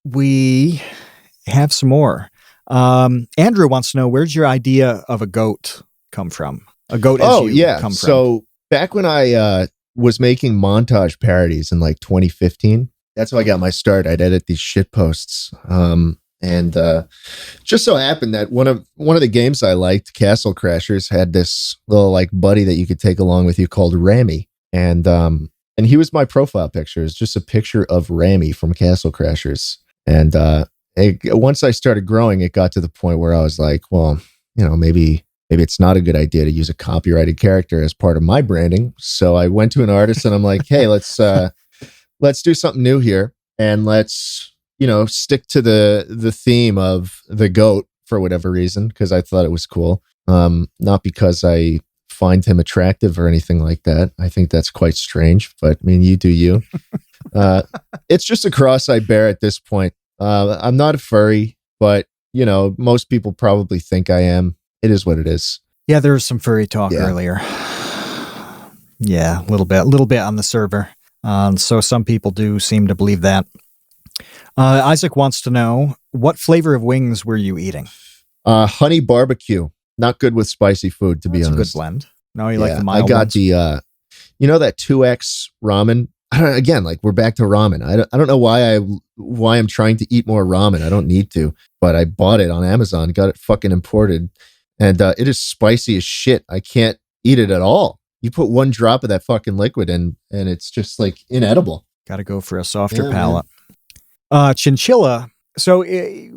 We have some more. Andrew wants to know, where'd your idea of a goat come from? A goat come from? So back when I was making montage parodies in like 2015, that's how I got my start. I'd edit these shit posts. And just so happened that one of the games I liked, Castle Crashers, had this little like buddy that you could take along with you called Rami. And he was my profile picture. It's just a picture of Rami from Castle Crashers. And once I started growing, it got to the point where I was like, well, you know, maybe it's not a good idea to use a copyrighted character as part of my branding. So I went to an artist and I'm like, hey, let's do something new here, and let's, you know, stick to the theme of the goat for whatever reason, because I thought it was cool. Not because I find him attractive or anything like that. I think that's quite strange, but I mean, you do you. It's just a cross I bear at this point. I'm not a furry, but you know, most people probably think I am. It is what it is. Yeah, there was some furry talk earlier. Yeah, a little bit on the server. So some people do seem to believe that. Isaac wants to know, what flavor of wings were you eating? Honey barbecue. Not good with spicy food, to be honest. It's a good blend. No, you like the mild I got ones? the, you know, that 2X ramen. Again, like we're back to ramen. I don't know why I'm trying to eat more ramen. I don't need to, but I bought it on Amazon, got it fucking imported, and it is spicy as shit. I can't eat it at all. You put one drop of that fucking liquid in, and it's just like inedible. Got to go for a softer palate. Chinchilla. So I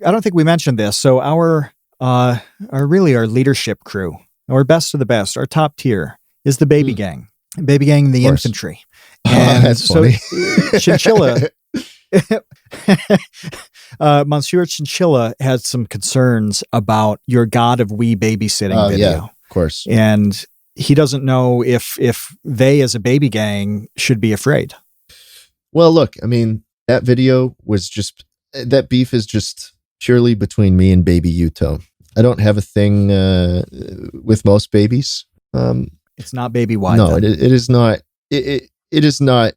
don't think we mentioned this. So our leadership crew, our best of the best, our top tier is the baby gang. Baby gang, the infantry. And that's funny. Chinchilla, Monsieur Chinchilla had some concerns about your God of Wee babysitting video. Yeah, of course. And he doesn't know if they as a baby gang should be afraid. Well, look, I mean, that video was just, that beef is just purely between me and baby Yuto. I don't have a thing with most babies. It's not baby wide. No, it is not. It is not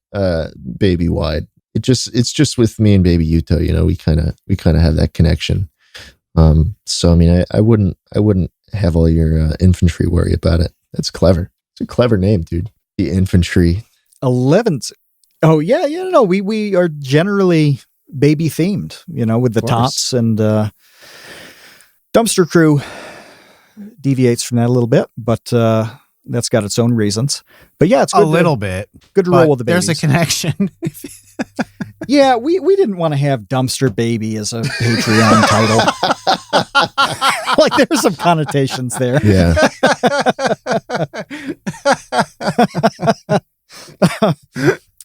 baby wide. It's just with me and baby Yuto. You know, we kind of have that connection. So I mean, I wouldn't have all your infantry worry about it. That's clever. It's a clever name, dude. The infantry. 11th. Oh yeah, no. We are generally baby themed. You know, with the tots, and Dumpster Crew deviates from that a little bit, but. That's got its own reasons. But yeah, it's good. A little bit. Good to roll with the babies. There's a connection. Yeah, we didn't want to have Dumpster Baby as a Patreon title. Like there's some connotations there. Yeah.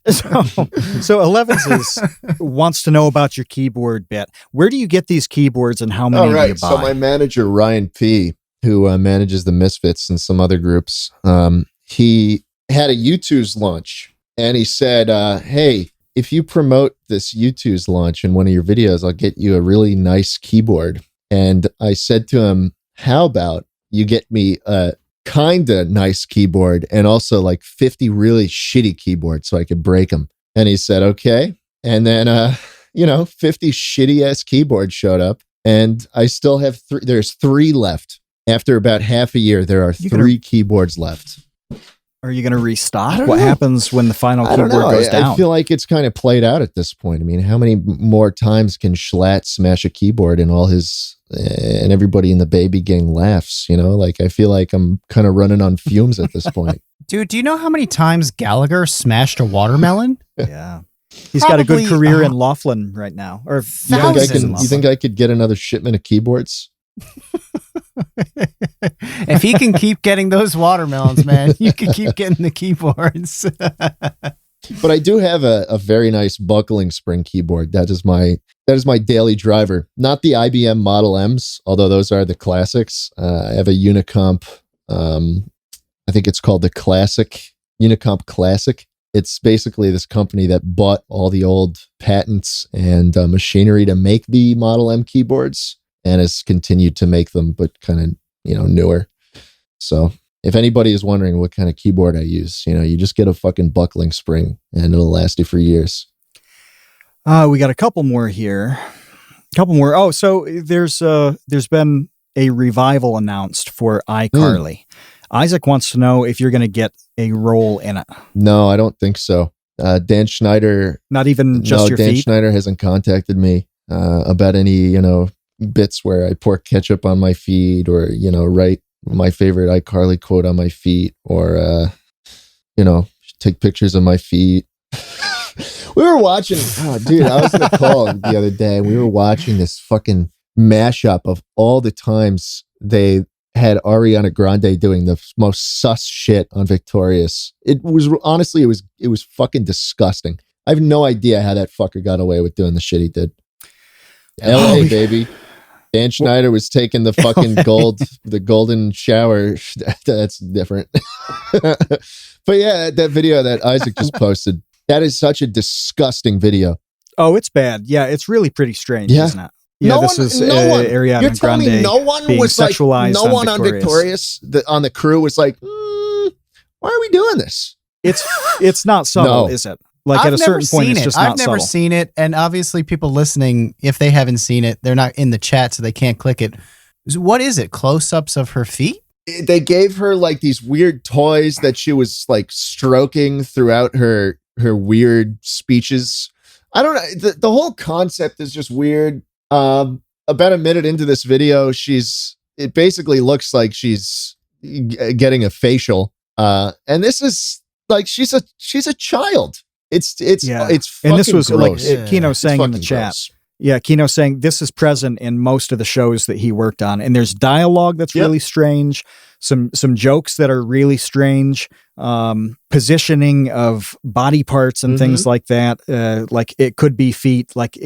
So 11s wants to know about your keyboard bit. Where do you get these keyboards and how many do you buy? So my manager, Ryan P., who manages the Misfits and some other groups, he had a U2's launch, and he said, hey, if you promote this U2's launch in one of your videos, I'll get you a really nice keyboard. And I said to him, how about you get me a kind of nice keyboard and also like 50 really shitty keyboards so I could break them. And he said, okay. And then, 50 shitty ass keyboards showed up. and I still have three. There's three left. After about half a year, there are three keyboards left. Are you going to restock? What happens when the final keyboard goes down? I feel like it's kind of played out at this point. I mean, how many more times can Jschlatt smash a keyboard and all his and everybody in the baby gang laughs? You know, like I feel like I'm kind of running on fumes at this point. Dude, do you know how many times Gallagher smashed a watermelon? Yeah. He's got a good career in Laughlin right now. Or thousands. You think I could get another shipment of keyboards? If he can keep getting those watermelons, man, you can keep getting the keyboards. But I do have a very nice buckling spring keyboard. That is my daily driver. Not the IBM Model M's, although those are the classics. I have a Unicomp. I think it's called the Unicomp Classic. It's basically this company that bought all the old patents and machinery to make the Model M keyboards, and has continued to make them, but kind of, newer. So if anybody is wondering what kind of keyboard I use, you just get a fucking buckling spring and it'll last you for years. We got a couple more here. Oh, so there's been a revival announced for iCarly. Isaac wants to know if you're going to get a role in it. No, I don't think so. Dan Schneider. Not even just your Dan feet? Schneider hasn't contacted me about any, bits where I pour ketchup on my feet or, write my favorite iCarly quote on my feet or, take pictures of my feet. We were watching, dude, I was in a call the other day and we were watching this fucking mashup of all the times they had Ariana Grande doing the most sus shit on Victorious. It was honestly, it was fucking disgusting. I have no idea how that fucker got away with doing the shit he did. LA, baby. Dan Schneider was taking the fucking the golden shower. That's different. But yeah, that video that Isaac just posted, that is such a disgusting video. Oh, it's bad. Yeah, it's really pretty strange, isn't it? Yeah, Ariana Grande. You're telling me no one was like, no one on Victorious, on the crew was like, why are we doing this? It's not subtle, is it? Like at a certain point, it's just not subtle. I've never seen it, and obviously people listening, if they haven't seen it, they're not in the chat, so they can't click it. What is it? Close-ups of her feet? They gave her like these weird toys that she was like stroking throughout her weird speeches. I don't know. The whole concept is just weird. About a minute into this video, it basically looks like she's getting a facial. And this is like, she's a child. It's and this was gross. Like Kino saying in the chat. Gross. Yeah, Kino saying this is present in most of the shows that he worked on, and there's dialogue that's really strange, some jokes that are really strange, positioning of body parts and things like that. Like it could be feet. Like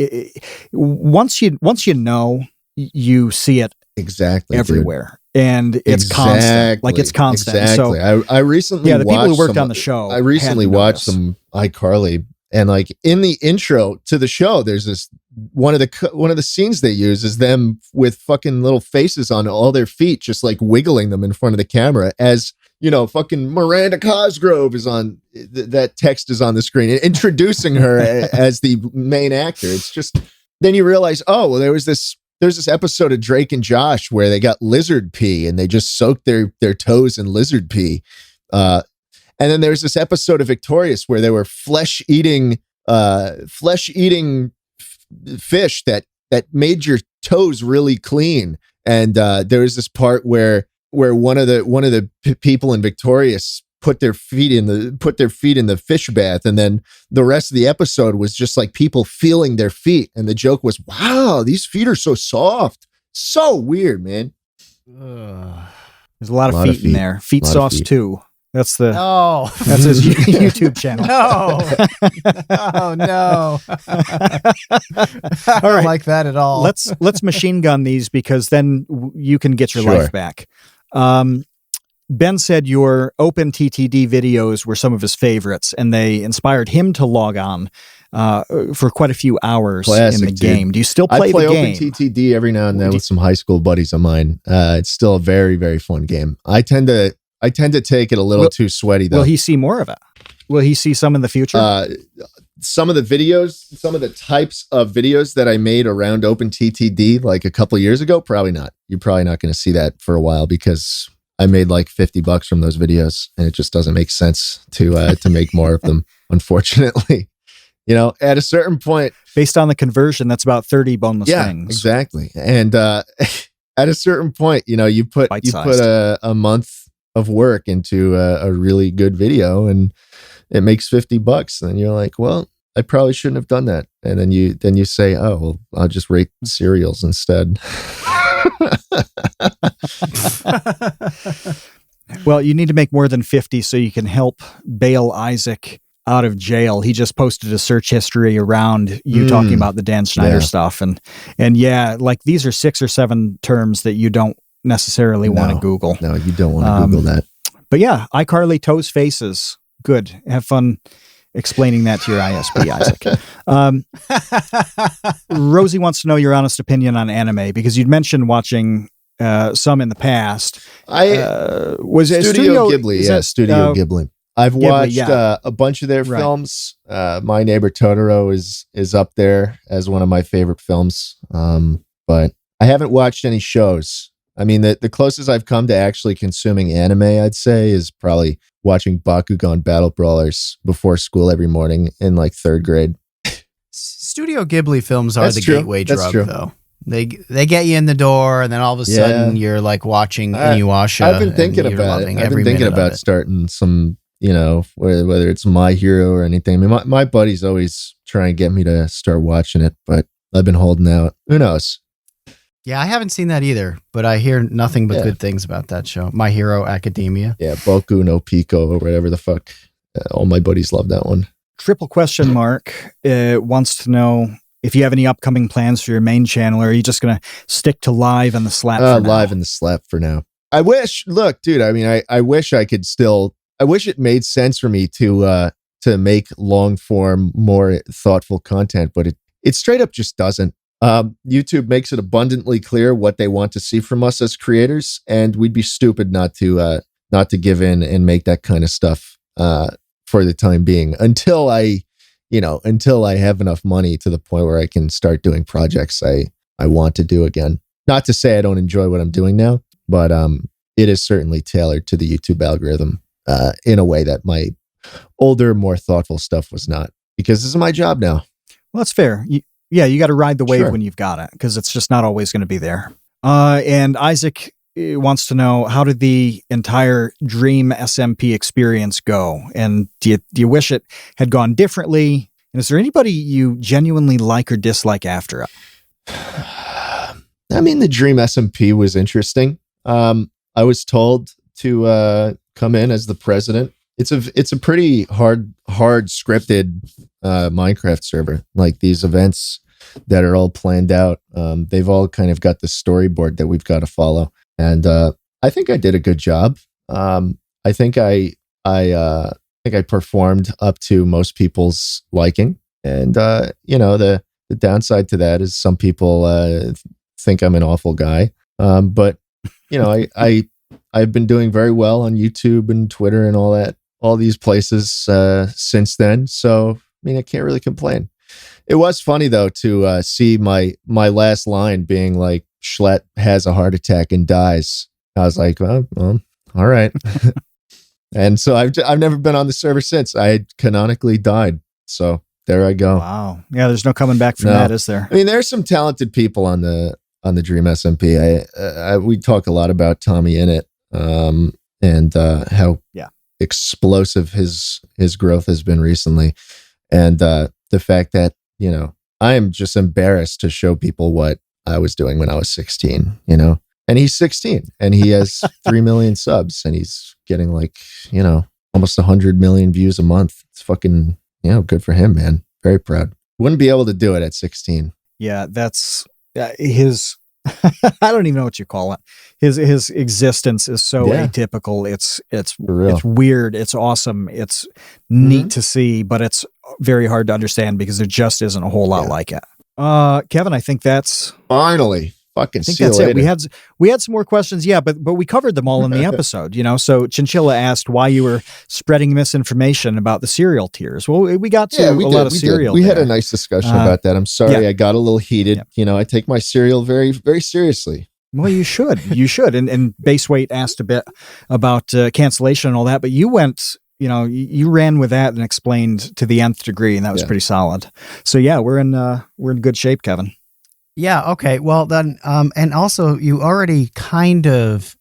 once you know, you see it exactly everywhere. Dude. And it's constant. Like it's constant. Exactly. So I recently the people who worked on the show. I recently watched some iCarly, and like in the intro to the show, there's this one of the scenes they use is them with fucking little faces on all their feet, just like wiggling them in front of the camera as fucking Miranda Cosgrove is on that text is on the screen, introducing her as the main actor. It's just then you realize, oh well, there's this episode of Drake and Josh where they got lizard pee and they just soaked their toes in lizard pee. And then there's this episode of Victorious where they were flesh-eating fish that made your toes really clean. And there was this part where one of the people in Victorious put their feet in the fish bath, and then the rest of the episode was just like people feeling their feet, and the joke was, wow, these feet are so soft. So weird, man. There's a lot of feet in there. Feet sauce too. That's his YouTube channel. No. Oh no. I don't like that at all. Let's machine gun these because then you can get your life back. Ben said your OpenTTD videos were some of his favorites, and they inspired him to log on for quite a few hours in the game. Do you still play the game? I play OpenTTD every now and then with some high school buddies of mine. It's still a very, very fun game. I tend to take it a little too sweaty, though. Will he see more of it? Will he see some in the future? some of the videos, some of the types of videos that I made around OpenTTD like a couple years ago, probably not. You're probably not going to see that for a while because I made like $50 from those videos, and it just doesn't make sense to make more of them, unfortunately. At a certain point, based on the conversion, that's about 30 boneless wings. Exactly. And at a certain point, you put a month of work into a really good video, and it makes $50. And you're like, well, I probably shouldn't have done that. And then you say, oh, well, I'll just rate cereals instead. Well, you need to make more than 50 so you can help bail Isaac out of jail. He just posted a search history around you talking about the Dan Schneider stuff. And yeah, like these are 6 or 7 terms that you don't necessarily want to Google. No, you don't want to Google that. But yeah, iCarly toes faces. Good. Have fun explaining that to your ISP, Isaac. Rosie wants to know your honest opinion on anime because you'd mentioned watching some in the past. Was it Studio Ghibli? Yeah, Studio Ghibli. I've watched a bunch of their Right. films. My Neighbor Totoro is up there as one of my favorite films. But I haven't watched any shows. I mean, the closest I've come to actually consuming anime, I'd say, is probably watching Bakugan Battle Brawlers before school every morning in like 3rd grade. Studio Ghibli films are That's the true. gateway That's drug, true. though. They get you in the door, and then all of a sudden you're like watching Inuyasha. I've been thinking about it. I've been thinking about starting some, whether it's My Hero or anything. I mean, my buddy's always trying to get me to start watching it, but I've been holding out. Who knows? Yeah, I haven't seen that either, but I hear nothing but good things about that show. My Hero Academia. Yeah, Boku no Pico or whatever the fuck. All my buddies love that one. Triple question mark wants to know if you have any upcoming plans for your main channel, or are you just going to stick to live and the slap for now? Live and the slap for now. I wish, look, dude, I mean, I wish I could still, I wish it made sense for me to make long form, more thoughtful content, but it straight up just doesn't. YouTube makes it abundantly clear what they want to see from us as creators, and we'd be stupid not to give in and make that kind of stuff for the time being until I have enough money to the point where I can start doing projects I want to do again. Not to say I don't enjoy what I'm doing now, but it is certainly tailored to the YouTube algorithm in a way that my older, more thoughtful stuff was not, because this is my job now. Well, that's fair. You got to ride the wave Sure. when you've got it, because it's just not always going to be there. And Isaac wants to know, how did the entire Dream SMP experience go? And do you wish it had gone differently? And is there anybody you genuinely like or dislike after it? I mean, the Dream SMP was interesting. I was told to come in as the president. It's a pretty hard scripted Minecraft server. Like, these events that are all planned out. They've all kind of got the storyboard that we've got to follow. And I think I did a good job. I think I performed up to most people's liking. And the downside to that is some people think I'm an awful guy. But I've been doing very well on YouTube and Twitter and all these places since then. So, I mean, I can't really complain. It was funny though to see my last line being like, Jschlatt has a heart attack and dies. I was like, well, all right. And so I've never been on the server since. I had canonically died. So there I go. Wow. Yeah, there's no coming back from that, is there? I mean, there's some talented people on the Dream SMP. We talk a lot about Tommy Innit, and how explosive his growth has been recently, and the fact that I am just embarrassed to show people what I was doing when I was 16. And he's 16, and he has 3 million subs, and he's getting like almost 100 million views a month. It's fucking good for him, man. Very proud. Wouldn't be able to do it at 16. Yeah, that's his. I don't even know what you call it. His existence is so atypical. It's weird. It's awesome. It's neat to see, but it's very hard to understand because there just isn't a whole lot like it. Kevin, I think that's finally Fucking I think see you that's later. it. We had some more questions, but we covered them all in the episode, So Chinchilla asked why you were spreading misinformation about the cereal tiers. Well, we got to a lot of cereal. We had a nice discussion about that. I'm sorry I got a little heated. I take my cereal very, very seriously. Well, you should. And Baseweight asked a bit about cancellation and all that, but you went, you ran with that and explained to the nth degree, and that was pretty solid. So we're in good shape, Kevin. Yeah. Okay. Well then, and also you already kind of,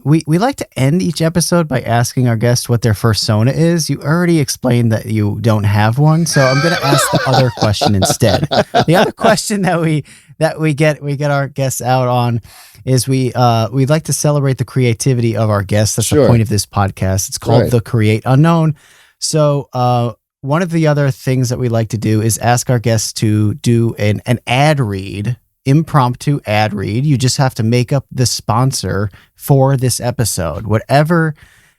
we like to end each episode by asking our guests what their fursona is. You already explained that you don't have one, so I'm going to ask the other question instead. The other question that we get our guests out on is we'd like to celebrate the creativity of our guests. That's the point of this podcast. It's called The Create Unknown. So, one of the other things that we like to do is ask our guests to do an ad read, impromptu ad read. You just have to make up the sponsor for this episode. Whatever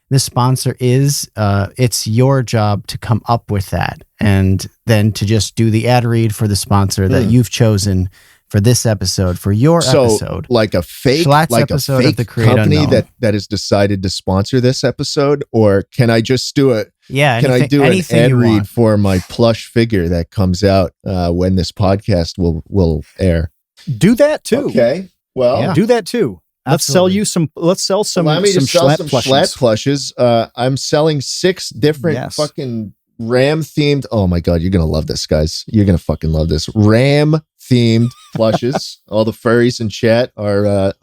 the sponsor is, it's your job to come up with that and then to just do the ad read for the sponsor that you've chosen for this episode, for your episode. Like a fake, Jschlatt's episode of the Create company Unknown. that has decided to sponsor this episode, or can I just do it? Yeah. Can I do an ad read for my plush figure that comes out when this podcast will air? Do that too. Okay. Well, do that too. Let's sell some Allow me to sell some Jschlatt plushes. I'm selling 6 different fucking Ram themed. Oh my God, you're gonna love this, guys. You're gonna fucking love this. Ram themed plushes. All the furries in chat are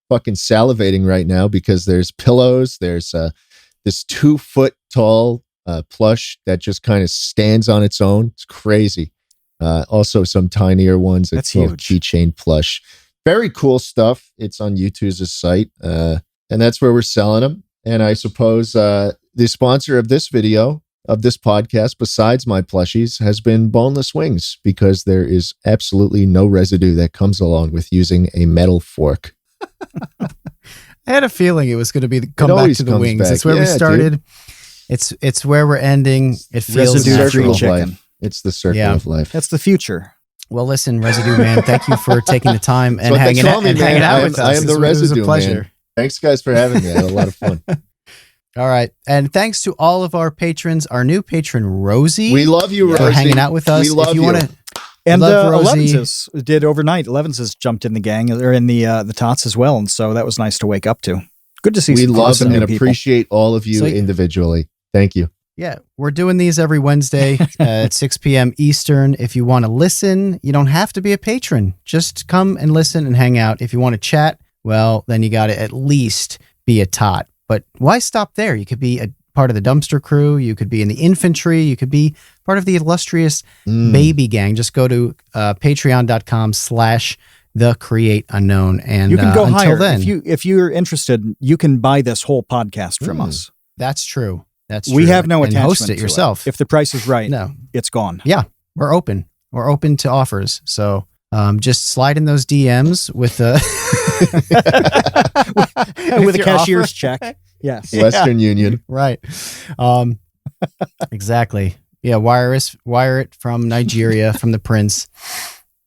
fucking salivating right now because there's pillows. There's this 2 foot tall plush that just kind of stands on its own. It's crazy. Also some tinier ones. That's huge. Keychain plush. Very cool stuff. It's on YouTube's site. And that's where we're selling them. And I suppose the sponsor of this video, of this podcast, besides my plushies, has been Boneless Wings, because there is absolutely no residue that comes along with using a metal fork. I had a feeling it was going to be come back to the wings. It's where we started. Dude. It's where we're ending. It feels residue-free chicken. It's the circle of life. That's the future. Well, listen, Residue Man, thank you for taking the time and hanging out with us. I am the Residue Man. It was a pleasure. Thanks, guys, for having me. I had a lot of fun. All right. And thanks to all of our patrons, our new patron, Rosie. We love you, Rosie. For hanging out with us. We love you. And Elevenses did overnight. Elevenses jumped in the gang, or in the tots as well. And so that was nice to wake up to. Good to see we some love awesome and people. Appreciate all of you individually. Thank you. Yeah, we're doing these every Wednesday at 6 p.m. Eastern. If you want to listen, you don't have to be a patron. Just come and listen and hang out. If you want to chat, well, then you got to at least be a tot. But why stop there? You could be a part of the dumpster crew. You could be in the infantry. You could be part of the illustrious baby gang. Just go to patreon.com/thecreateunknown. And you can go until higher. Then, if you're interested, you can buy this whole podcast from us. That's true. That's true. We have no and attachment host it to yourself. If the price is right, it's gone. Yeah, we're open. We're open to offers. So just slide in those DMs with a with a cashier's check. Yes, Western Union. Right. Exactly. Yeah. Wire it from Nigeria, from the prince,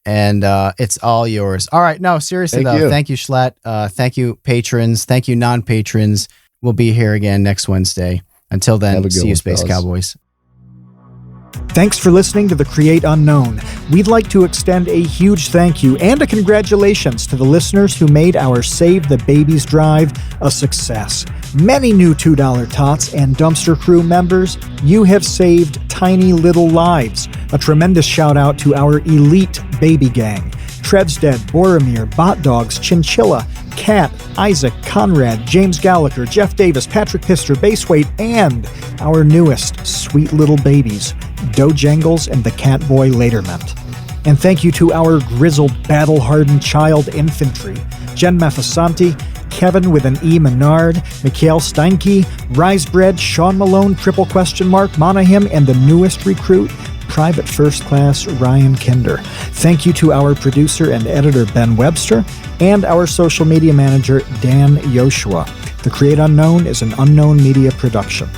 and it's all yours. All right. No, seriously though. Thank you, Jschlatt. Thank you, patrons. Thank you, non-patrons. We'll be here again next Wednesday. Until then, see you, Space Cowboys. Thanks for listening to The Create Unknown. We'd like to extend a huge thank you and a congratulations to the listeners who made our Save the Babies drive a success. Many new $2 tots and Dumpster Crew members, you have saved tiny little lives. A tremendous shout out to our elite baby gang. Trevsdead, Boromir, Bot Dogs, Chinchilla, Cat, Isaac, Conrad, James Gallagher, Jeff Davis, Patrick Pister, Baseweight, and our newest sweet little babies, Doe Jangles and the Catboy Laterment. And thank you to our grizzled, battle-hardened child infantry, Jen Mafasanti, Kevin with an E. Menard, Mikhail Steinke, Risebread, Sean Malone, Monahim, and the newest recruit, Private First Class Ryan Kinder. Thank you to our producer and editor Ben Webster and our social media manager Dan Yoshua. The Create Unknown is an Unknown Media production.